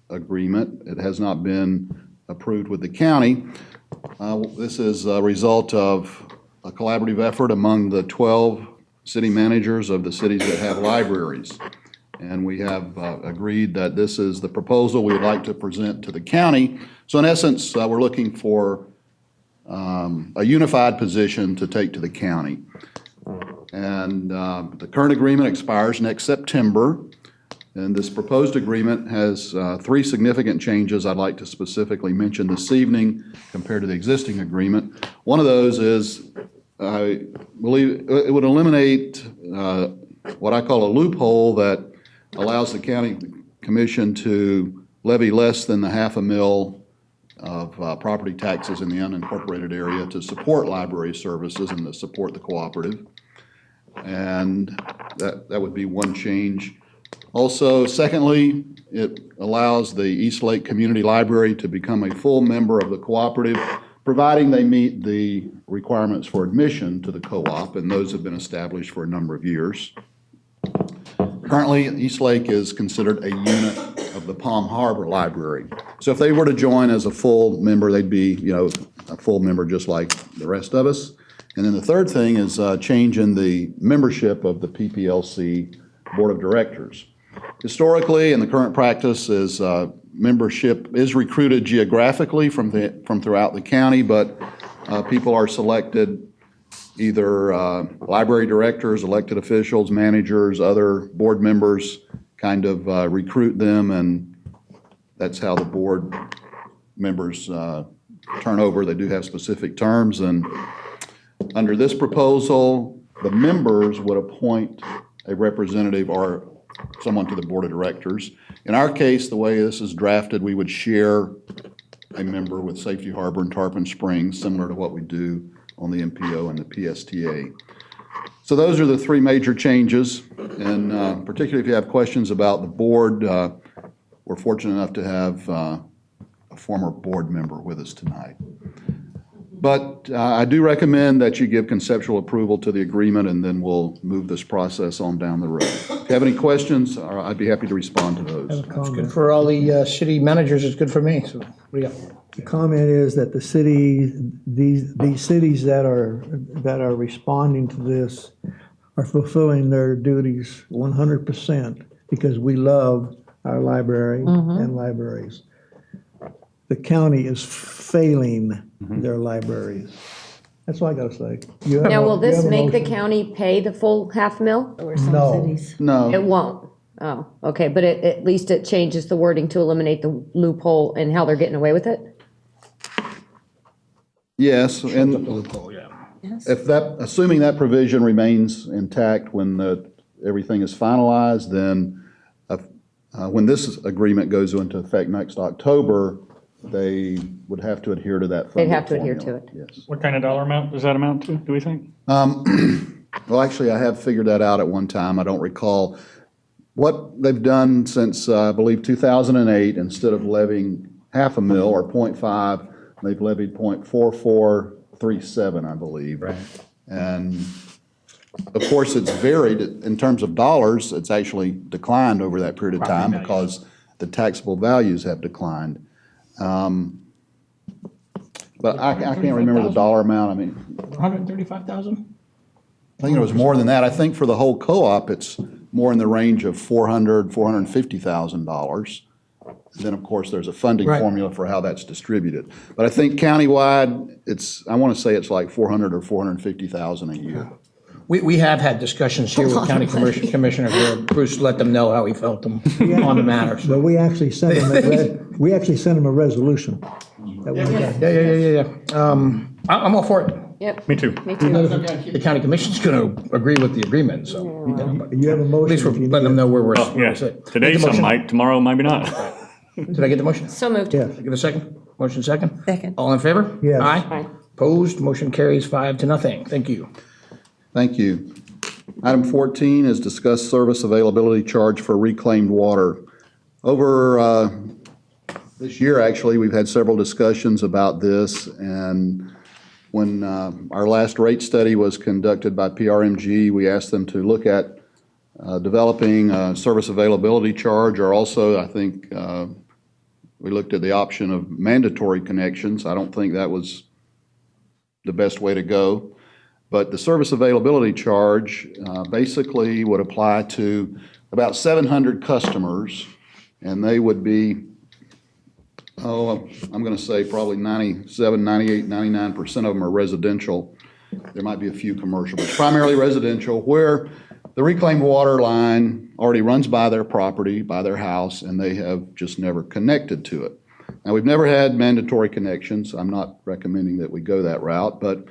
I: agreement. It has not been approved with the county. This is a result of a collaborative effort among the 12 city managers of the cities that have libraries. And we have agreed that this is the proposal we would like to present to the county. So in essence, we're looking for a unified position to take to the county. And the current agreement expires next September. And this proposed agreement has three significant changes I'd like to specifically mention this evening compared to the existing agreement. One of those is, I believe, it would eliminate what I call a loophole that allows the county commission to levy less than the $500,000 of property taxes in the unincorporated area to support library services and to support the cooperative. And that would be one change. Also, secondly, it allows the East Lake Community Library to become a full member of the cooperative, providing they meet the requirements for admission to the co-op, and those have been established for a number of years. Currently, East Lake is considered a unit of the Palm Harbor Library. So if they were to join as a full member, they'd be, a full member just like the rest of us. And then the third thing is a change in the membership of the PPLC Board of Directors. Historically, and the current practice is membership is recruited geographically from throughout the county, but people are selected either library directors, elected officials, managers, other board members kind of recruit them, and that's how the board members turn over. They do have specific terms, and under this proposal, the members would appoint a representative or someone to the board of directors. In our case, the way this is drafted, we would share a member with Safety Harbor and Tarpon Springs, similar to what we do on the MPO and the PSTA. So those are the three major changes, and particularly if you have questions about the board, we're fortunate enough to have a former board member with us tonight. But I do recommend that you give conceptual approval to the agreement, and then we'll move this process on down the road. If you have any questions, I'd be happy to respond to those.
A: It's good for all the city managers, it's good for me, so what do you got?
H: The comment is that the city, these cities that are responding to this are fulfilling their duties 100% because we love our library and libraries. The county is failing their libraries. That's all I gotta say.
D: Now, will this make the county pay the full $500,000?
C: Or some
H: No.
C: cities.
I: No.
D: It won't. Oh, okay, but at least it changes the wording to eliminate the loophole and how they're getting away with it?
I: Yes,
A: The
I: and
A: loophole, yeah.
I: assuming that provision remains intact when everything is finalized, then when this agreement goes into effect next October, they would have to adhere to that funding
D: They'd have to adhere
I: formula.
D: to it.
I: Yes.
B: What kind of dollar amount does that amount to, do we think?
I: Well, actually, I have figured that out at one time. I don't recall. What they've done since, I believe, 2008, instead of levying $500,000 or 0.5, they've levied 0.4437, I believe.
A: Right.
I: And of course, it's varied in terms of dollars. It's actually declined over that period of time because the taxable values have declined. But I can't remember the dollar amount. I mean,
A: 135,000?
I: I think it was more than that. I think for the whole co-op, it's more in the range of $450,000. Then, of course, there's a funding
A: Right.
I: formula for how that's distributed. But I think countywide, I want to say it's like 400 or 450,000 a year.
A: We have had discussions here with County Commissioner where Bruce let them know how he felt on the matter. so.
H: But we actually sent them a resolution. That we got.
A: Yeah. I'm all for it.
D: Yep.
B: Me too.
D: Me too.
A: The county commission's going to agree with the agreement, so
H: You have a
A: at
H: motion.
A: least we're
H: if you
A: letting them
H: need
A: know where we're
B: Yeah,
A: at.
B: today some might, tomorrow maybe not.
A: Did I get the motion?
D: So moved.
H: it. Yes.
A: Give a second. Motion second?
C: Second.
A: All in favor?
H: Yes.
A: Aye.
D: Aye.
A: Opposed? Motion carries 5-0. Thank you.
I: Thank you. Item 14 is discuss service availability charge for reclaimed water. Over this year, actually, we've had several discussions about this, and when our last rate study was conducted by PRMG, we asked them to look at developing a service availability charge, or also, I think, we looked at the option of mandatory connections. I don't think that was the best way to go. But the service availability charge basically would apply to about 700 customers, and they would be, I'm going to say probably 97, 98, 99% of them are residential. There might be a few commercial, but it's primarily residential, where the reclaimed water line already runs by their property, by their house, and they have just never connected to it. Now, we've never had mandatory connections. I'm not recommending that we go that route, but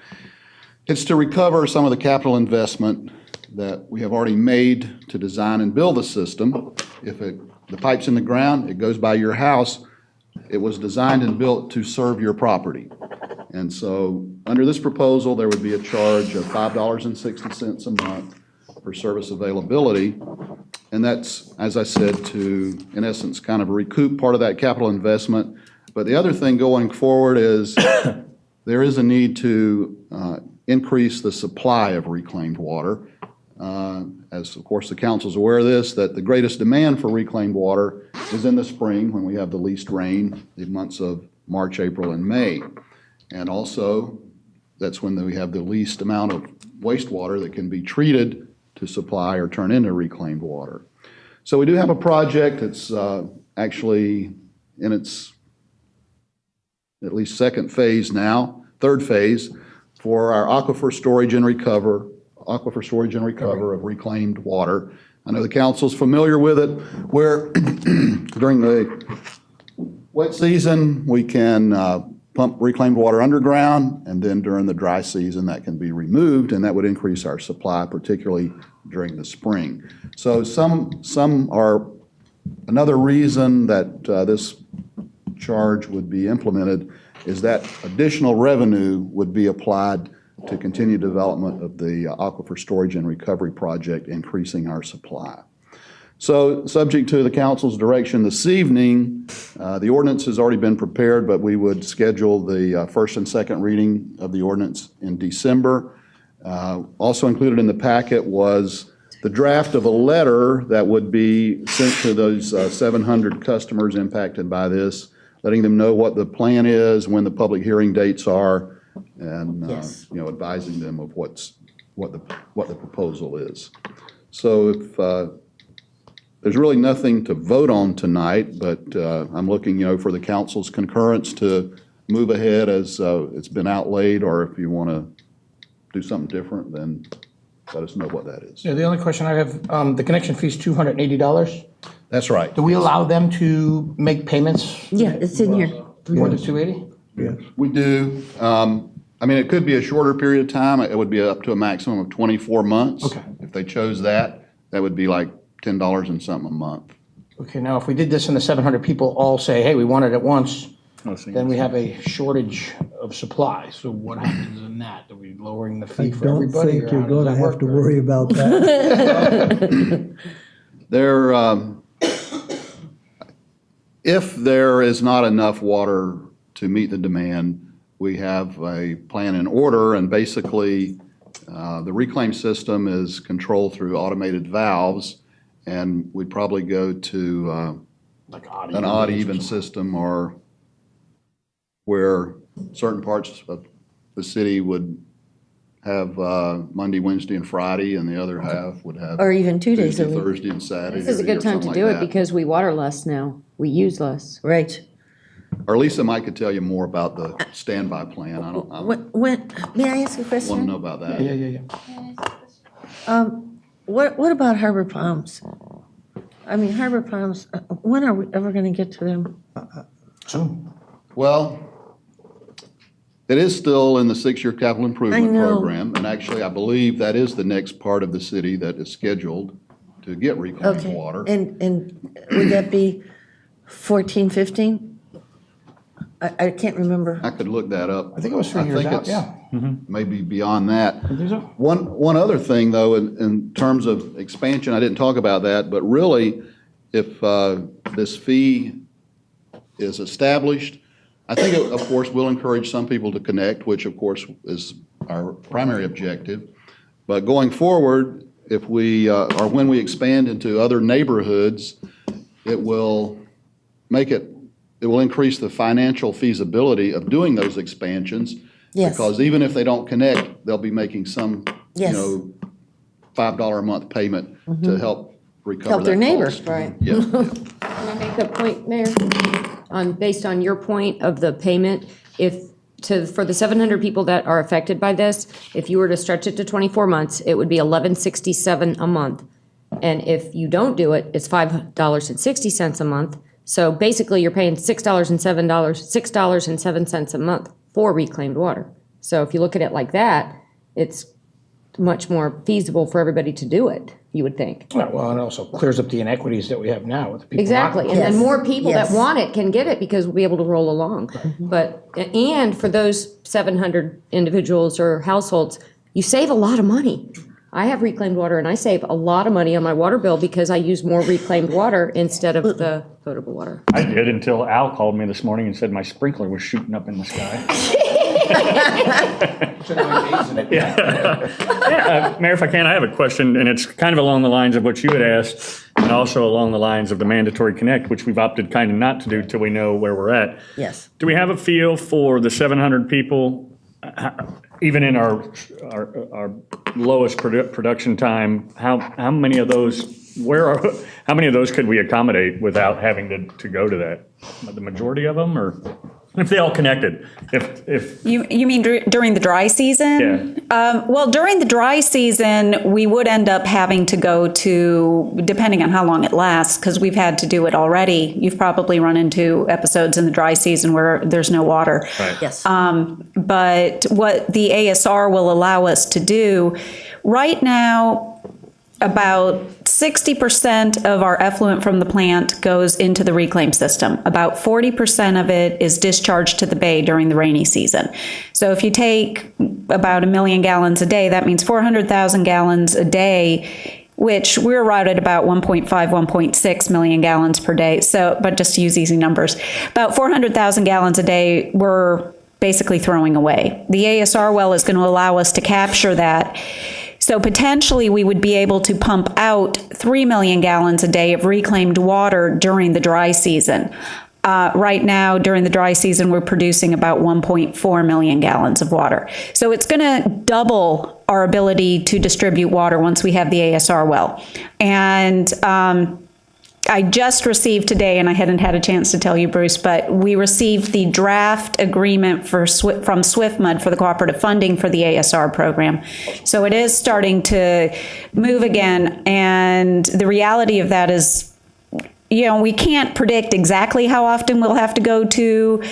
I: it's to recover some of the capital investment that we have already made to design and build the system. the pipe's in the ground, it goes by your house, it was designed and built to serve your property. And so, under this proposal, there would be a charge of $5.60 a month for service availability. And that's, as I said, to, in essence, kind of recoup part of that capital investment. But the other thing going forward is there is a need to increase the supply of reclaimed water. As, of course, the council's aware of this, that the greatest demand for reclaimed water is in the spring when we have the least rain, the months of March, April, and May. And also, that's when we have the least amount of wastewater that can be treated to supply or turn into reclaimed water. So we do have a project that's actually in its at least second phase now, third phase, for our aquifer storage and recover of reclaimed water. I know the council's familiar with it, where during the wet season, we can pump reclaimed water underground, and then during the dry season, that can be removed, and that would increase our supply, particularly during the spring. So some are, another reason that this charge would be implemented is that additional revenue would be applied to continue development of the aquifer storage and recovery project, increasing our supply. So, subject to the council's direction this evening, the ordinance has already been prepared, but we would schedule the first and second reading of the ordinance in December. Also included in the packet was the draft of a letter that would be sent to those 700 customers impacted by this, letting them know what the plan is, when the public hearing dates are, and advising them of what the proposal is. So if there's really nothing to vote on tonight, but I'm looking, for the council's concurrence to move ahead as it's been outlaid, or if you want to do something different, then let us know what that is.
A: Yeah, the only question I have, the connection fee is $280.
I: That's right.
A: Do we allow them to make payments
C: Yeah, it's in here.
A: for the 280?
H: Yes.
I: We do. It could be a shorter period of time. It would be up to a maximum of 24 months.
A: Okay.
I: If they chose that, that would be like $10 and something a month.
A: Okay, now if we did this and the 700 people all say, hey, we want it at once, then we have a shortage of supply. So what happens in that? Are we lowering the
H: I
A: fee for
H: don't
A: everybody?
H: think
A: or
H: you're
A: how does
H: going to
A: that
H: have
A: work?
H: to worry about that.
I: If there is not enough water to meet the demand, we have a plan in order, and basically the reclaim system is controlled through automated valves, and we'd probably go to
A: Like odd
I: an
A: even
I: odd
A: days or
I: even
A: something.
I: system, or where certain parts of the city would have Monday, Wednesday, and Friday, and the other half would have
C: Or even 2 days a
I: Tuesday,
C: week.
I: Thursday, and Saturday.
D: This is a
I: or
D: good time to
I: something
D: do
I: like
D: it
I: that.
D: because we water less now. We use less.
C: Right.
I: Or Lisa might could tell you more about the standby plan. I want
C: May I ask a
I: to
C: question?
I: know about that.
A: Yeah.
C: What about Harbor Palms? I mean, Harbor Palms, when are we ever going to get to them?
A: Soon.
I: Well, it is still in the 6-year capital improvement
C: I know.
I: program, and actually, I believe that is the next part of the city that is scheduled to get reclaimed
C: Okay.
I: water.
C: And would that be 14, 15? I can't remember.
I: I could look that up.
A: I think it was 3 years
I: think
A: out,
I: it's
A: yeah.
I: Maybe beyond that.
A: I think so.
I: One other thing, though, in terms of expansion, I didn't talk about that, but really, if this fee is established, I think it, of course, will encourage some people to connect, which, of course, is our primary objective. But going forward, if we, or when we expand into other neighborhoods, it will increase the financial feasibility of doing those expansions.
C: Yes.
I: Because even if they don't connect, they'll be making some,
C: Yes.
I: $5 a month payment to help recover
C: Help their
I: that
C: neighbor.
I: cost.
D: Right.
I: Yeah.
D: Can I make a point, Mayor? Based on your point of the payment, for the 700 people that are affected by this, if you were to stretch it to 24 months, it would be $11.67 a month. And if you don't do it, it's $5.60 a month. So basically, you're paying $6.07 a month for reclaimed water. So if you look at it like that, it's much more feasible for everybody to do it, you would think.
A: Well, and it also clears up the inequities that we have now with the people.
D: Exactly, and then more people that want it can get it because we'll be able to roll along. But, and for those 700 individuals or households, you save a lot of money. I have reclaimed water and I save a lot of money on my water bill because I use more reclaimed water instead of the potable water.
B: I did until Al called me this morning and said my sprinkler was shooting up in the sky. Mayor, if I can, I have a question, and it's kind of along the lines of what you had asked, and also along the lines of the mandatory connect, which we've opted kind of not to do till we know where we're at.
C: Yes.
B: Do we have a feel for the 700 people, even in our lowest production time? How many of those? How many of those could we accommodate without having to go to that? The majority of them, or if they all connected? If
N: You mean during the dry season?
B: Yeah.
N: Well, during the dry season, we would end up having to go to, depending on how long it lasts, because we've had to do it already. You've probably run into episodes in the dry season where there's no water.
B: Right.
C: Yes.
N: But what the ASR will allow us to do, right now, about 60% of our effluent from the plant goes into the reclaim system. About 40% of it is discharged to the bay during the rainy season. So if you take about 1 million gallons a day, that means 400,000 gallons a day, which we're right at about 1.5, 1.6 million gallons per day. So, but just to use easy numbers, about 400,000 gallons a day we're basically throwing away. The ASR well is going to allow us to capture that. So potentially we would be able to pump out 3 million gallons a day of reclaimed water during the dry season. Right now, during the dry season, we're producing about 1.4 million gallons of water. So it's going to double our ability to distribute water once we have the ASR well. And I just received today, and I hadn't had a chance to tell you, Bruce, but we received the draft agreement from SwiftMud for the cooperative funding for the ASR program. So it is starting to move again, and the reality of that is, we can't predict exactly how often we'll have to go to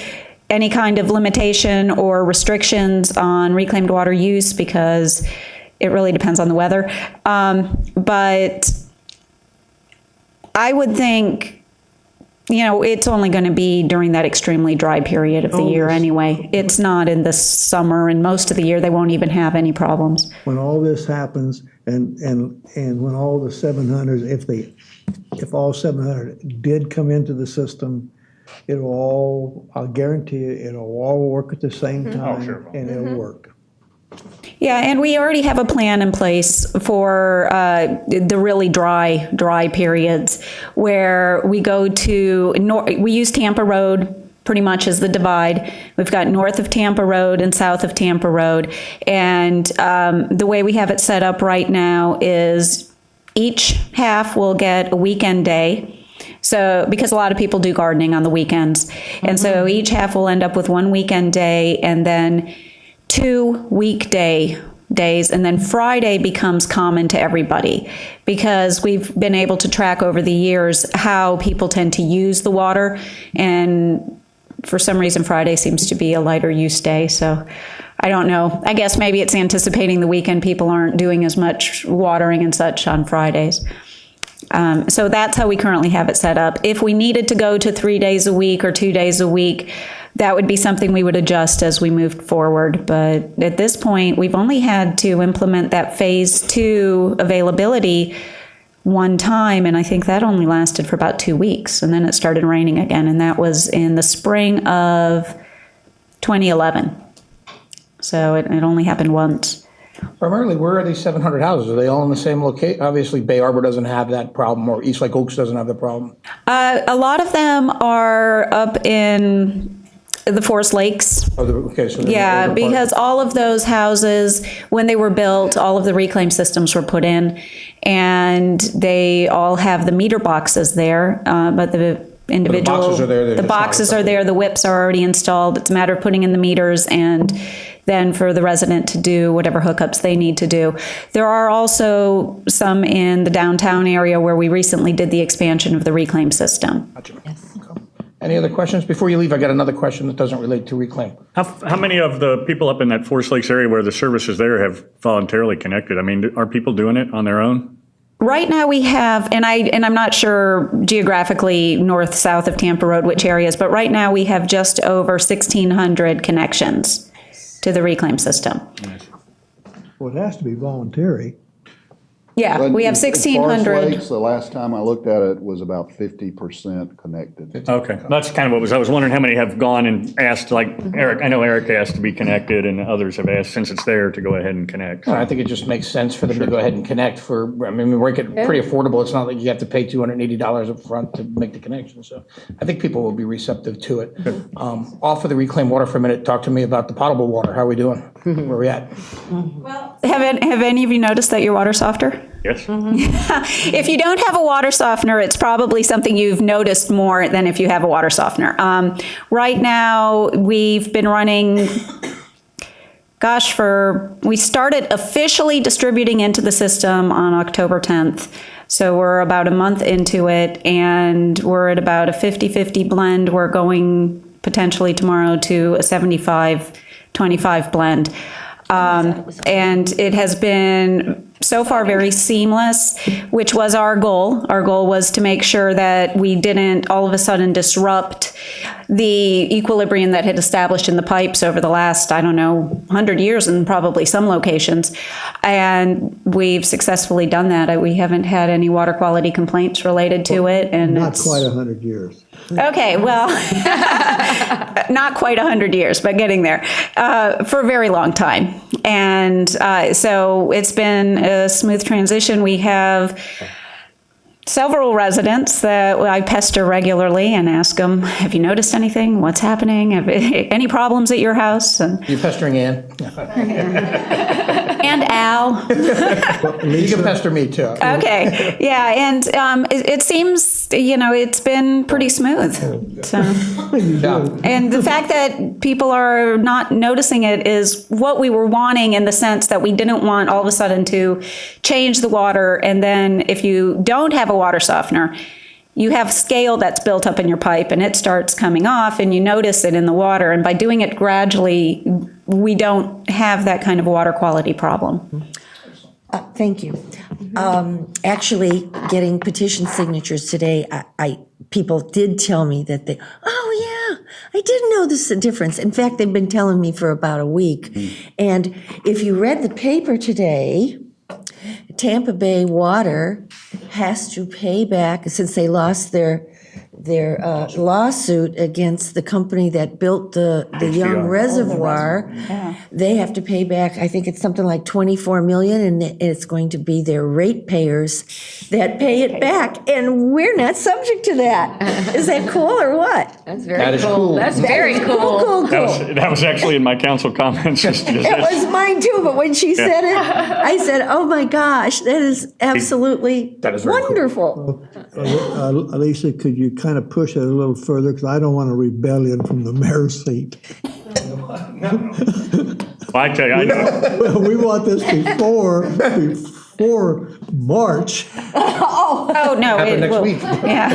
N: any kind of limitation or restrictions on reclaimed water use because it really depends on the weather. But I would think, it's only going to be during that extremely dry period of the year anyway. It's not in the summer, and most of the year they won't even have any problems.
H: When all this happens, and when all the 700, if all 700 did come into the system, it'll all, I'll guarantee you, it'll all work at the same time,
B: sure.
H: and it'll work.
N: Yeah, and we already have a plan in place for the really dry periods where we go to, we use Tampa Road pretty much as the divide. We've got north of Tampa Road and south of Tampa Road. And the way we have it set up right now is each half will get a weekend day. So, because a lot of people do gardening on the weekends. And so each half will end up with one weekend day and then 2 weekday days, and then Friday becomes common to everybody because we've been able to track over the years how people tend to use the water, and for some reason Friday seems to be a lighter use day. So I don't know. I guess maybe it's anticipating the weekend people aren't doing as much watering and such on Fridays. So that's how we currently have it set up. If we needed to go to 3 days a week or 2 days a week, that would be something we would adjust as we moved forward. But at this point, we've only had to implement that phase 2 availability one time, and I think that only lasted for about 2 weeks, and then it started raining again, and that was in the spring of 2011. So it only happened once.
A: Primarily, where are these 700 houses? Are they all in the same location? Obviously, Bay Arbor doesn't have that problem, or East Lake Oaks doesn't have the problem.
N: A lot of them are up in the Forest Lakes.
A: Okay, so
N: Yeah, because all of those houses, when they were built, all of the reclaim systems were put in, and they all have the meter boxes there, but the individual...
A: boxes are there,
N: the boxes are there, the whips are already installed. It's a matter of putting in the meters and then for the resident to do whatever hookups they need to do. There are also some in the downtown area where we recently did the expansion of the reclaim system.
A: Gotcha. Yes. Okay. Any other questions? Before you leave, I got another question that doesn't relate to reclaim.
B: How many of the people up in that Forest Lakes area where the services there have voluntarily connected? I mean, are people doing it on their own?
N: Right now we have, and I'm not sure geographically north, south of Tampa Road, which areas, but right now we have just over 1,600 connections to the reclaim system.
H: Well, it has to be voluntary.
N: Yeah,
I: But
N: we have
I: in Forest
N: 1,600.
I: Lakes, the last time I looked at it was about 50% connected.
B: Okay, that's kind of I was wondering how many have gone and asked, like Eric, I know Eric asked to be connected and others have asked, since it's there, to go ahead and connect.
A: I think it just makes sense for them to go ahead and connect I mean, we make it pretty affordable. It's not like you have to pay $280 up front to make the connection. So I think people will be receptive to it. Off of the reclaimed water for a minute, talk to me about the potable water. How are we doing? Where are we at?
N: Have any of you noticed that your water's softer?
B: Yes?
N: If you don't have a water softener, it's probably something you've noticed more than if you have a water softener. Right now, we've been running, we started officially distributing into the system on October 10th. So we're about a month into it, and we're at about a 50-50 blend. We're going potentially tomorrow to a 75-25 blend. And it has been so far very seamless, which was our goal. Our goal was to make sure that we didn't all of a sudden disrupt the equilibrium that had established in the pipes over the last, 100 years in probably some locations. And we've successfully done that. We haven't had any water quality complaints related to it. And
H: Not quite 100 years.
N: Okay, well, not quite 100 years, but getting there for a very long time. And so it's been a smooth transition. We have several residents that I pester regularly and ask them, have you noticed anything? What's happening? Any problems at your house? And
A: You pestering Ann?
N: and Al.
A: You can pester me too.
N: Okay, yeah, and it seems, it's been pretty smooth. So. And the fact that people are not noticing it is what we were wanting, in the sense that we didn't want all of a sudden to change the water, and then if you don't have a water softener, you have scale that's built up in your pipe and it starts coming off and you notice it in the water. And by doing it gradually, we don't have that kind of water quality problem.
C: Thank you. Actually, getting petition signatures today, people did tell me that I didn't know this is a difference. In fact, they've been telling me for about a week. And if you read the paper today, Tampa Bay Water has to pay back, since they lost their lawsuit against the company that built the Young Reservoir. They have to pay back, I think it's something like $24 million, and it's going to be their ratepayers that pay it back, and we're not subject to that. Is that cool or what?
D: That's
A: That
D: very
A: is
D: cool.
A: cool.
D: That's very cool.
B: That was actually in my council comments.
C: It was mine too, but when she said it, I said, oh my gosh, that is absolutely
A: That is very cool.
C: wonderful.
H: Alicia, could you kind of push it a little further? Because I don't want a rebellion from the mayor's seat.
B: Well, I tell you, I know.
H: We want this before March.
N: Oh, no.
A: Happen next week.
N: Yeah.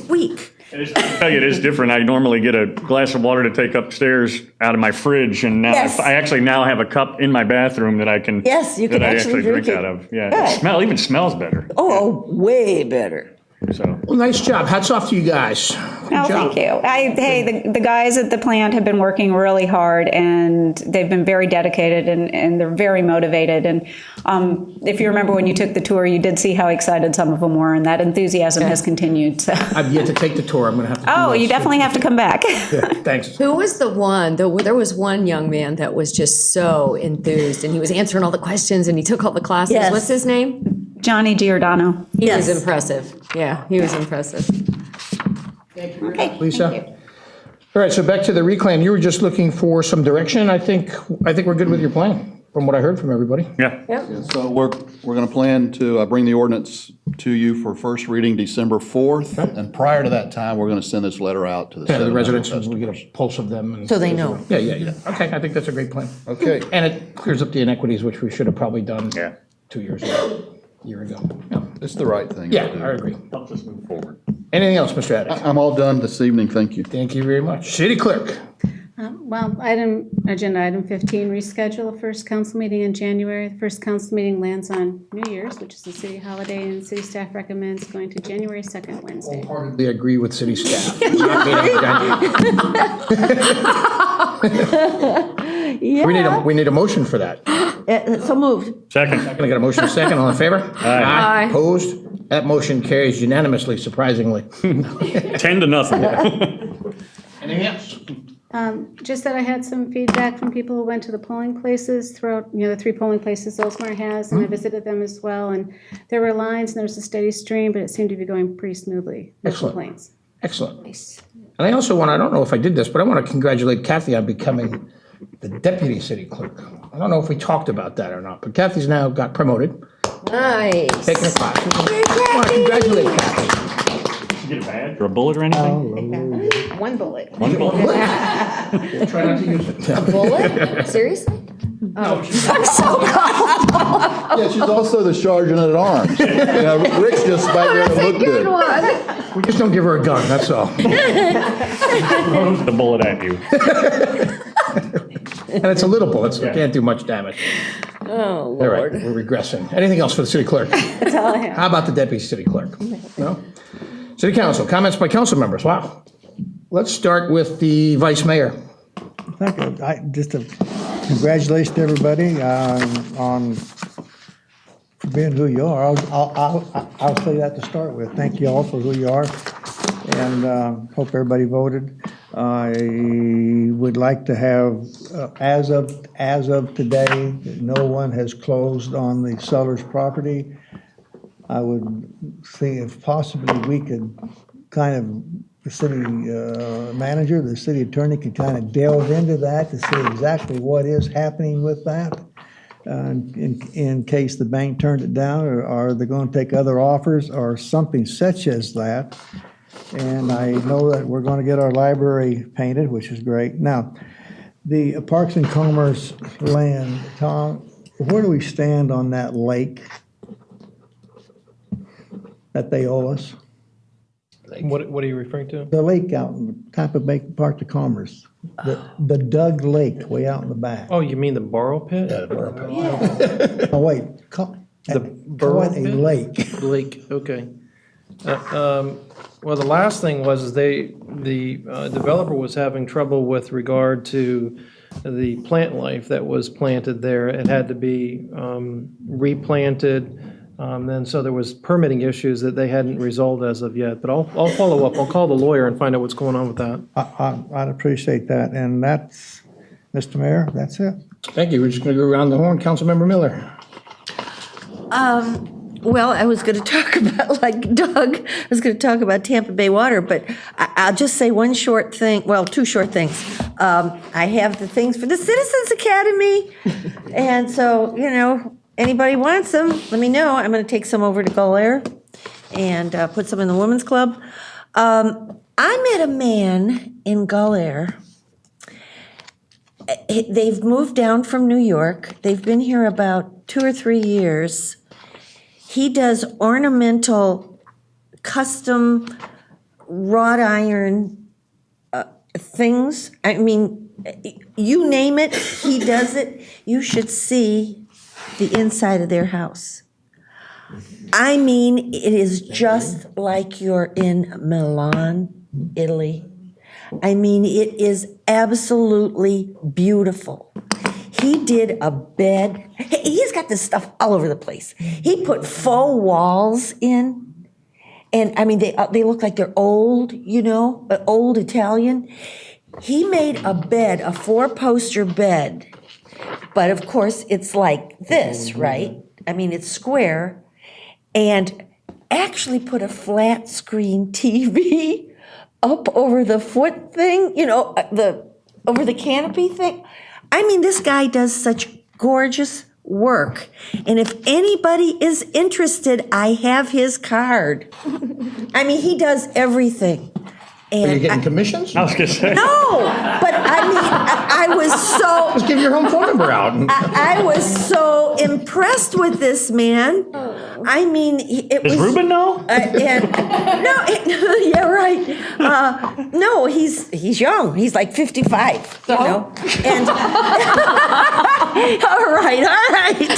C: Week.
B: I tell you, it is different. I normally get a glass of water to take upstairs out of my fridge, and now
C: Yes.
B: I actually now have a cup in my bathroom that I can
C: Yes, you can
B: that I
C: actually drink it.
B: out of. Yeah,
C: Good.
B: it even smells better.
C: Oh, way better.
B: So
A: Well, nice job. Hats off to you guys. Good
N: Oh,
A: job.
N: thank you. The guys at the plant have been working really hard, and they've been very dedicated, and they're very motivated. And if you remember when you took the tour, you did see how excited some of them were, and that enthusiasm has continued. So.
A: I've yet to take the tour. I'm going to have to do
N: Oh,
A: that
N: you
A: soon.
N: definitely have to come back.
A: Yeah, thanks.
D: Who was the one? There was one young man that was just so enthused, and he was answering all the questions, and he took all the classes.
C: Yes.
D: What's his name?
N: Johnny Giordano.
D: He
C: Yes.
D: was impressive. Yeah, he was impressive.
N: Okay,
A: Lisa?
N: thank you.
A: All right, so back to the reclaim. You were just looking for some direction. I think we're good with your plan, from what I heard from everybody.
B: yeah.
I: So we're going to plan to bring the ordinance to you for first reading December 4th. And prior to that time, we're going to send this letter out to the
A: Yeah, the
I: 7
A: residents,
I: members.
A: we get a pulse of them. And
C: So they know.
A: Yeah. Okay, I think that's a great plan.
I: Okay.
A: And it clears up the inequities, which we should have probably done
B: Yeah.
A: 2 years ago, a year ago. Yeah.
I: It's the right thing
A: Yeah,
I: to do.
A: I agree.
B: Helps us move forward.
A: Anything else, Mr. Addis?
I: I'm all done this evening. Thank you.
A: Thank you very much. City Clerk.
K: Well, agenda item 15, reschedule the first council meeting in January. The first council meeting lands on New Year's, which is a city holiday, and city staff recommends going to January 2nd, Wednesday.
A: Wholeheartedly agree with city staff. We need a motion for that.
C: So moved.
B: Second.
A: Can I get a motion second? All in favor?
B: Aye.
A: Opposed? That motion carries unanimously, surprisingly.
B: 10-0.
A: Anything else?
K: Just that I had some feedback from people who went to the polling places throughout, the 3 polling places Oldsmar has, and I visited them as well. And there were lines and there was a steady stream, but it seemed to be going pretty smoothly. No
A: Excellent.
K: complaints.
A: Excellent. And I also want, I don't know if I did this, but I want to congratulate Kathy on becoming the deputy city clerk. I don't know if we talked about that or not, but Kathy's now got promoted,
D: Nice.
A: taking a class. I want to congratulate Kathy.
B: Did you get a badge or a bullet or anything?
D: One bullet.
A: Try not to use it.
D: Bullet? Seriously?
I: Yeah, she's also the sergeant at arms. Rick's just back there to look good.
A: We just don't give her a gun, that's all.
B: The bullet at you.
A: And it's a little bullet, so it can't do much damage.
D: Oh,
A: All right, we're regressing. Anything else for the city clerk?
K: That's all I have.
A: How about the deputy city clerk? No? City council, comments by council members. Wow. Let's start with the vice mayor.
H: Thank you. Just a congratulations to everybody on for being who you are. I'll say that to start with. Thank you all for who you are, and hope everybody voted. I would like to have, as of today, no one has closed on the seller's property. I would see if possibly we could kind of, the city manager, the city attorney could kind of delve into that to see exactly what is happening with that. In case the bank turned it down, or are they going to take other offers or something such as that. And I know that we're going to get our library painted, which is great. Now, the Parks and Commerce land, Tom, where do we stand on that lake that they owe us?
E: What are you referring to?
H: The lake out in Tampa Bay Park of Commerce, the dug lake way out in the back.
E: Oh, you mean the borrow pit?
H: Oh, wait, call it a lake.
E: Lake, okay. Well, the last thing was the developer was having trouble with regard to the plant life that was planted there. It had to be replanted. And so there was permitting issues that they hadn't resolved as of yet. But I'll follow up. I'll call the lawyer and find out what's going on with that.
H: I'd appreciate that. And that's, Mr. Mayor, that's it.
A: Thank you. We're just going to go around the horn. Councilmember Miller.
C: Well, I was going to talk about, like Doug, I was going to talk about Tampa Bay water, but I'll just say one short thing, well, 2 short things. I have the things for the Citizens Academy, and so, anybody wants them, let me know. I'm going to take some over to Gull Air and put some in the Women's Club. I met a man in Gull Air. They've moved down from New York. They've been here about 2 or 3 years. He does ornamental, custom wrought iron things. I mean, you name it, he does it. You should see the inside of their house. I mean, it is just like you're in Milan, Italy. I mean, it is absolutely beautiful. He did a bed. He's got this stuff all over the place. He put faux walls in. And I mean, they look like they're old, old Italian. He made a bed, a 4-poster bed. But of course, it's like this, right? I mean, it's square. And actually put a flat screen TV up over the foot thing, over the canopy thing. I mean, this guy does such gorgeous work. And if anybody is interested, I have his card. I mean, he does everything. And
A: Are you getting commissions?
B: I was going to say.
C: No, but I mean, I was so...
A: Just give your home phone number out.
C: I was so impressed with this man. I mean, it was...
B: Does Ruben know?
C: Yeah, right. No, he's young. He's like 55, you know? And, all right.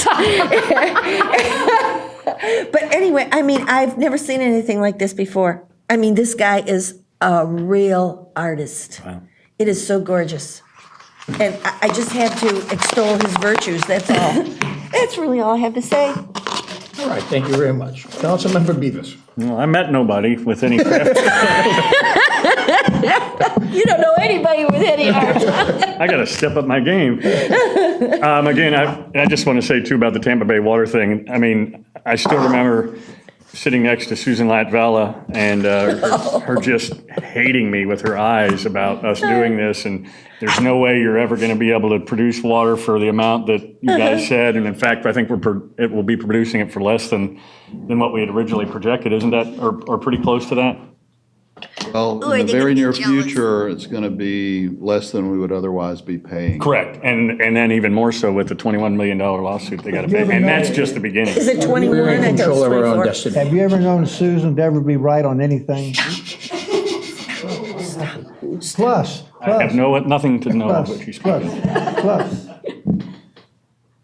C: But anyway, I mean, I've never seen anything like this before. I mean, this guy is a real artist.
B: Wow.
C: It is so gorgeous. And I just had to extol his virtues, that's all. That's really all I have to say.
A: All right, thank you very much. Councilmember Beavis.
B: Well, I met nobody with any craft.
C: You don't know anybody with any art.
B: I got to step up my game. Again, I just want to say too about the Tampa Bay water thing. I mean, I still remember sitting next to Susan Latvella and her just hating me with her eyes about us doing this. And there's no way you're ever going to be able to produce water for the amount that you guys said. And in fact, I think it will be producing it for less than what we had originally projected. Isn't that, or pretty close to that?
I: Well, in the very near future, it's going to be less than we would otherwise be paying.
B: Correct. And then even more so with the $21 million lawsuit they got to pay. And that's just the beginning.
C: Is it 21?
A: We're in
C: I thought it was
A: control of our own
C: 24.
A: destiny.
H: Have you ever known Susan to ever be right on anything? Plus.
B: I have nothing to know of what she's speaking.
H: Plus.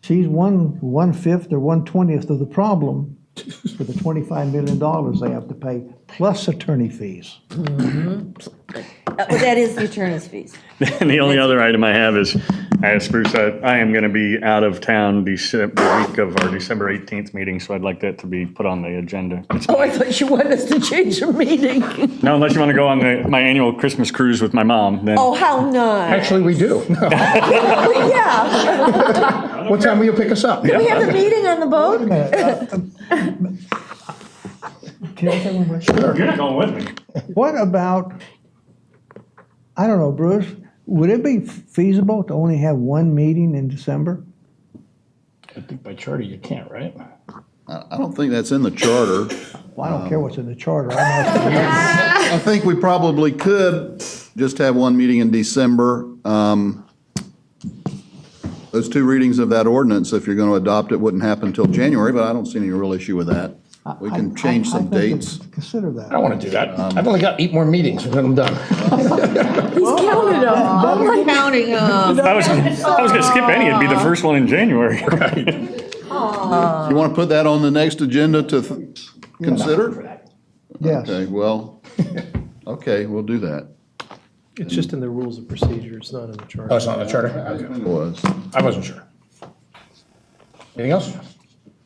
H: She's 1/5 or 1/20th of the problem for the $25 million they have to pay, plus attorney fees.
C: Well, that is the attorney's fees.
B: And the only other item I have is, I asked Bruce, I am going to be out of town the week of our December 18th meeting, so I'd like that to be put on the agenda.
C: Oh, I thought you wanted us to change your meeting.
B: No, unless you want to go on my annual Christmas cruise with my mom, then.
C: Oh, how nice.
A: Actually, we do.
C: Yeah.
A: What time will you pick us up?
C: We have a meeting on the boat?
H: Can I say one more? Sure.
B: You're going with me.
H: What about, I don't know, Bruce, would it be feasible to only have one meeting in December?
A: I think by charter you can't, right?
I: I don't think that's in the charter.
H: Well, I don't care what's in the charter. I'm asking
I: I think we probably could just have one meeting in December. Those two readings of that ordinance, if you're going to adopt it, wouldn't happen until January, but I don't see any real issue with that. We can change some dates.
H: Consider that.
A: I don't want to do that. I've only got 8 more meetings and then I'm done.
C: He's counting them. I'm counting them.
B: I was going to skip any, it'd be the first one in January.
I: You want to put that on the next agenda to consider?
H: Yes.
I: Okay, well, okay, we'll do that.
E: It's just in the rules of procedure, it's not in the charter.
A: Oh, it's not in the charter?
I: It was.
A: I wasn't sure. Anything else?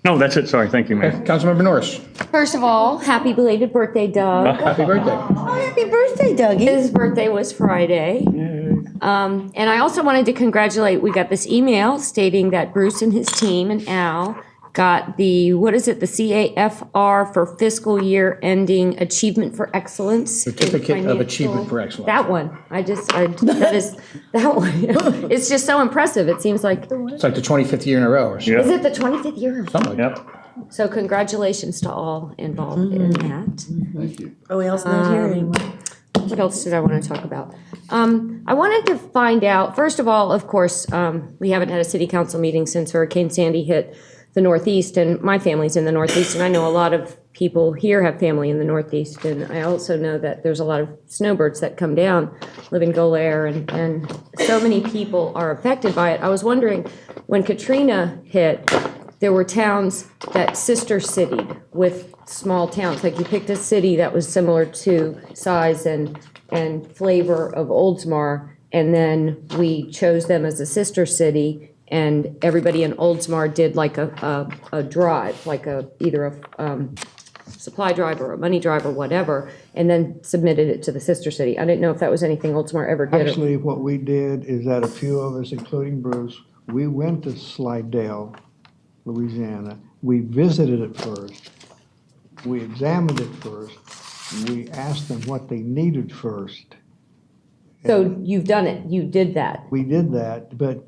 B: No, that's it, sorry, thank you, Mayor.
A: Councilmember Norris.
D: First of all, happy belated birthday, Doug.
A: Happy birthday.
C: Oh, happy birthday, Dougie.
D: His birthday was Friday. And I also wanted to congratulate, we got this email stating that Bruce and his team and Al got the, what is it, the CAFR for fiscal year ending Achievement for Excellence. in
A: Certificate of
D: Financial-
A: Achievement for Excellence.
D: That one. That one. It's just so impressive. It seems like,
A: It's like the 25th year in a row or something.
B: Yeah.
D: is it the 25th year?
A: Something like that.
B: Yep.
D: So congratulations to all involved in that.
I: Thank you.
C: Oh, Al's not here anymore.
D: What else did I want to talk about? I wanted to find out, first of all, of course, we haven't had a city council meeting since Hurricane Sandy hit the Northeast, and my family's in the Northeast, and I know a lot of people here have family in the Northeast, and I also know that there's a lot of snowbirds that come down, live in Golair, and so many people are affected by it. I was wondering, when Katrina hit, there were towns that sister citied with small towns, like you picked a city that was similar to size and flavor of Oldsmar, and then we chose them as a sister city, and everybody in Oldsmar did like a drive, like either a supply drive or a money drive or whatever, and then submitted it to the sister city. I didn't know if that was anything Oldsmar ever did.
H: Actually, what we did is that a few of us, including Bruce, we went to Slidell, Louisiana. We visited it first. We examined it first. We asked them what they needed first.
D: So you've done it, you did that.
H: We did that, but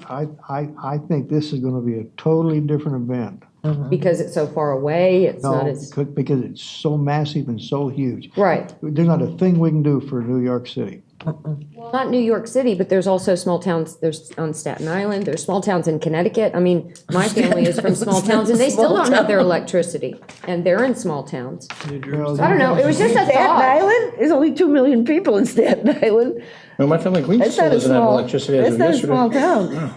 H: I think this is going to be a totally different event.
D: because it's so far away, it's not
H: No,
D: as,
H: because it's so massive and so huge.
D: right.
H: There's not a thing we can do for New York City.
D: Well, not New York City, but there's also small towns, there's on Staten Island, there's small towns in Connecticut. I mean, my family is from small towns and they still don't have their electricity, and they're in small towns.
H: Well,
D: I don't know, it was just a
C: Staten
D: thought.
C: Island? There's only 2 million people in Staten Island.
A: No, my family in Queens
C: That's
A: still
C: not a
A: doesn't have
C: small,
A: electricity as
C: that's
A: of
C: not a
A: yesterday.
C: small town.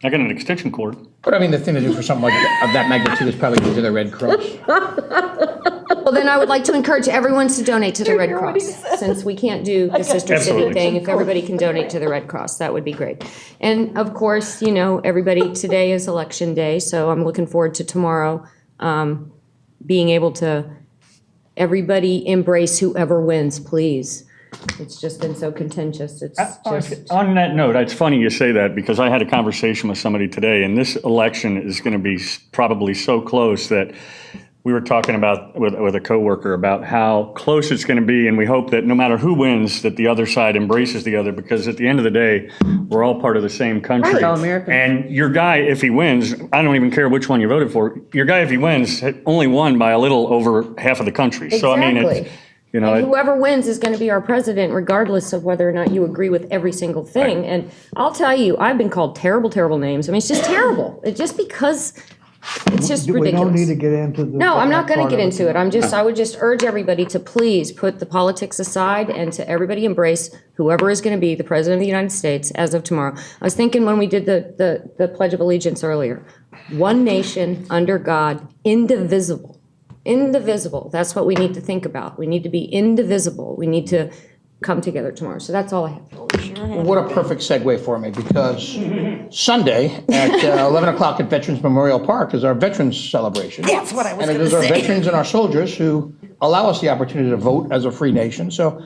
B: I got an extension cord.
A: But I mean, the thing to do for something like of that magnitude is probably go to the Red Cross.
D: Well, then I would like to encourage everyone to donate to the Red Cross, since we can't do the sister city
B: Absolutely.
D: thing. If everybody can donate to the Red Cross, that would be great. And of course, you know, everybody, today is election day, so I'm looking forward to tomorrow, being able to, everybody embrace whoever wins, please. It's just been so contentious, it's just.
B: On that note, it's funny you say that because I had a conversation with somebody today, and this election is going to be probably so close that we were talking about with a coworker about how close it's going to be, and we hope that no matter who wins, that the other side embraces the other, because at the end of the day, we're all part of the same country.
C: Right, all American.
B: And your guy, if he wins, I don't even care which one you voted for. Your guy, if he wins, only won by a little over half of the country. So I mean,
D: Exactly.
B: it's, you know,
D: And whoever wins is gonna be our president, regardless of whether or not you agree with every single thing.
B: Right.
D: And I'll tell you, I've been called terrible, terrible names. I mean, it's just terrible. It's just because, it's just
H: We don't need
D: ridiculous.
H: to get into the.
D: No, I'm not
H: that
D: gonna
H: part
D: get
H: of
D: into it. I would just urge everybody to please put the politics aside and to everybody embrace whoever is gonna be the president of the United States as of tomorrow. I was thinking when we did the Pledge of Allegiance earlier, one nation under God, indivisible. Indivisible. That's what we need to think about. We need to be indivisible. We need to come together tomorrow. So that's all I have.
A: What a perfect segue for me, because Sunday at 11 o'clock at Veterans Memorial Park is our Veterans Celebration.
C: That's what I was
A: And it
C: gonna
A: is our
C: say.
A: veterans and our soldiers who allow us the opportunity to vote as a free nation. So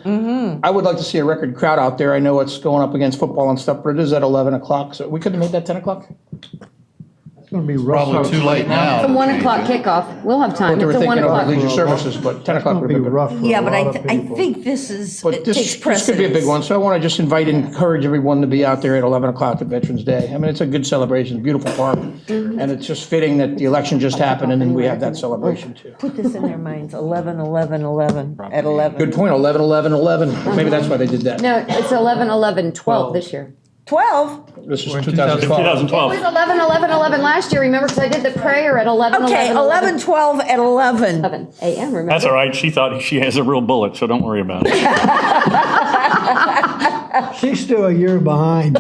A: I would like to see a record crowd out there. I know it's going up against football and stuff, but it is at 11 o'clock. So we could have made that 10 o'clock?
H: It's going to be rough.
I: Probably too late now.
D: It's a 1 o'clock kickoff. We'll have time.
A: What they were
D: It's a 1
A: thinking of
D: o'clock.
A: leisure services, but 10
H: It's
A: o'clock
H: going
A: would
H: to
A: have
H: be
A: been
H: rough for
C: Yeah,
H: a
C: but
H: lot of
C: I
H: people.
C: think this is,
A: But
C: it
A: this
C: takes
A: could be a
C: precedence.
A: big one, so I want to just encourage everyone to be out there at 11 o'clock at Veterans Day. I mean, it's a good celebration, beautiful park, and it's just fitting that the election just happened and then we have that celebration too.
C: Put this in their minds, 11, 11, 11, at 11.
A: Good point, 11, 11, 11. Maybe that's why they did that.
D: No, it's 11, 11, 12 this year.
C: 12?
A: This is 2012.
B: 2012.
D: It was 11, 11, 11 last year, remember, because I did the prayer at 11,
C: Okay, 11, 12, at 11.
D: 11 a.m., remember?
B: That's all right. She thought she has a real bullet, so don't worry about it.
H: She's still a year behind.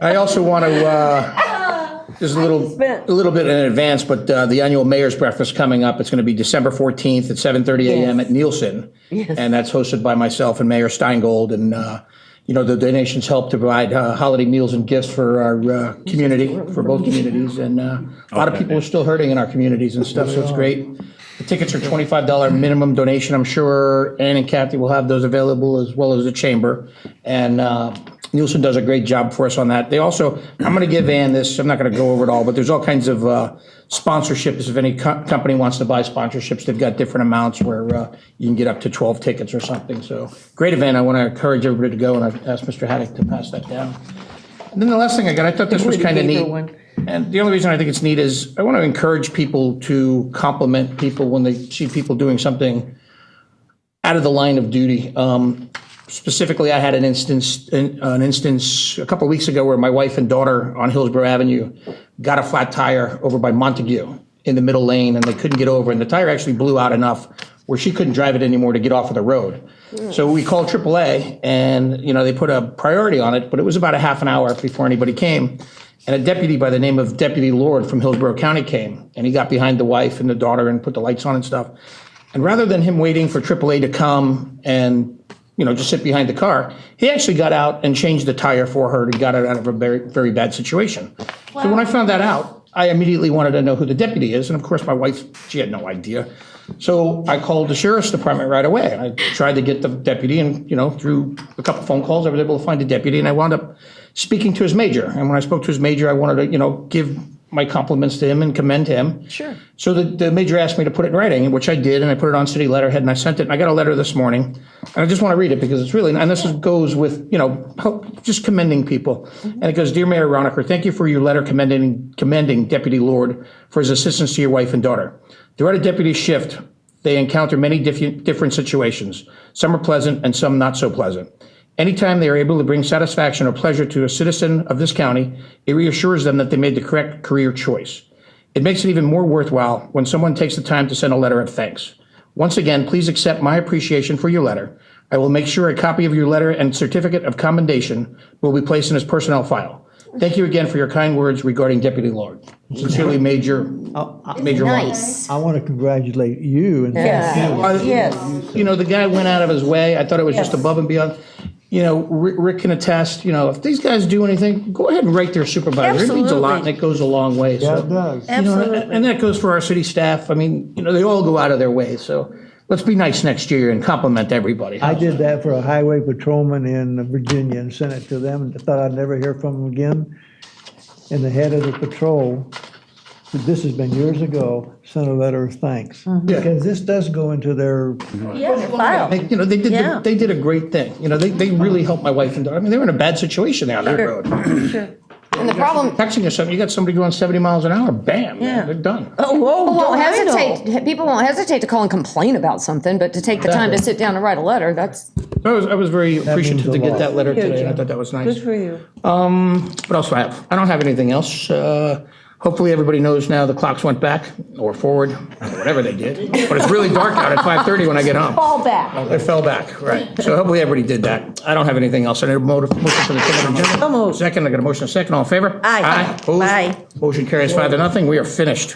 A: I also want to, just a little bit in advance, but the annual mayor's breakfast coming up, it's going to be December 14th at 7:30 a.m. at Nielsen. And that's hosted by myself and Mayor Steingold, and you know, the donations help to provide holiday meals and gifts for our community, for both communities. And a lot of people are still hurting in our communities and stuff, so it's great. The tickets are $25 minimum donation. I'm sure Ann and Kathy will have those available, as well as the chamber. And Nielsen does a great job for us on that. They also, I'm going to give Ann this, I'm not going to go over it all, but there's all kinds of sponsorships. If any company wants to buy sponsorships, they've got different amounts where you can get up to 12 tickets or something. So great event. I want to encourage everybody to go, and I've asked Mr. Haddock to pass that down. And then the last thing I got, I thought this was kind of neat. And the only reason I think it's neat is I want to encourage people to compliment people when they see people doing something out of the line of duty. Specifically, I had an instance a couple of weeks ago where my wife and daughter on Hillsborough Avenue got a flat tire over by Montague in the middle lane, and they couldn't get over. And the tire actually blew out enough where she couldn't drive it anymore to get off of the road. So we called AAA, and you know, they put a priority on it, but it was about a half an hour before anybody came. And a deputy by the name of Deputy Lord from Hillsborough County came, and he got behind the wife and the daughter and put the lights on and stuff. And rather than him waiting for AAA to come and, you know, just sit behind the car, he actually got out and changed the tire for her and got her out of a very, very bad situation. So when I found that out, I immediately wanted to know who the deputy is. And of course, my wife, she had no idea. So I called the sheriff's department right away. I tried to get the deputy, and, you know, through a couple phone calls, I was able to find a deputy, and I wound up speaking to his major. And when I spoke to his major, I wanted to, you know, give my compliments to him and commend him.
C: Sure.
A: So the major asked me to put it in writing, which I did, and I put it on city letterhead, and I sent it, and I got a letter this morning. And I just want to read it because it's really, and this goes with, just commending people. And it goes, "Dear Mayor Roniker, thank you for your letter commending Deputy Lord for his assistance to your wife and daughter. Throughout a deputy's shift, they encounter many different situations. Some are pleasant and some not so pleasant. Anytime they are able to bring satisfaction or pleasure to a citizen of this county, it reassures them that they made the correct career choice. It makes it even more worthwhile when someone takes the time to send a letter of thanks. Once again, please accept my appreciation for your letter. I will make sure a copy of your letter and certificate of commendation will be placed in his personnel file. Thank you again for your kind words regarding Deputy Lord. Sincerely, Major Long."
D: Nice.
H: I want to congratulate you and thank you.
C: Yes.
A: The guy went out of his way. I thought it was just above and beyond. Rick can attest, if these guys do anything, go ahead and write their supervisor. It means a lot and it goes a long way.
H: Yeah,
A: So,
H: it does.
A: and that goes for our city staff. I mean, they all go out of their way. So let's be nice next year and compliment everybody.
H: I did that for a highway patrolman in Virginia and sent it to them and thought I'd never hear from them again. And the head of the patrol, this has been years ago, sent a letter of thanks. Because this does go into their,
C: File.
A: They did a great thing. They really helped my wife and daughter. I mean, they were in a bad situation down that road.
D: And the problem,
A: Texting or something, you got somebody going 70 miles an hour, bam, man, they're done.
C: Oh, whoa,
D: people won't hesitate to call and complain about something, but to take the time to sit down and write a letter, that's,
A: I was very appreciative
H: means
A: to
H: a
A: get
H: lot.
A: that letter today, and I thought that was nice.
C: Good for you.
A: What else do I have? I don't have anything else. Hopefully, everybody knows now the clocks went back or forward, or whatever they did. But it's really dark out at 5:30 when I get home.
C: Fall back.
A: It fell back, right. So hopefully, everybody did that. I don't have anything else. I need a motion for the consent agenda.
C: So moved.
A: Second, I got a motion, second. All in favor?
C: Aye.
A: Opposed?
C: Aye.
A: Motion carries 5-0. We are finished.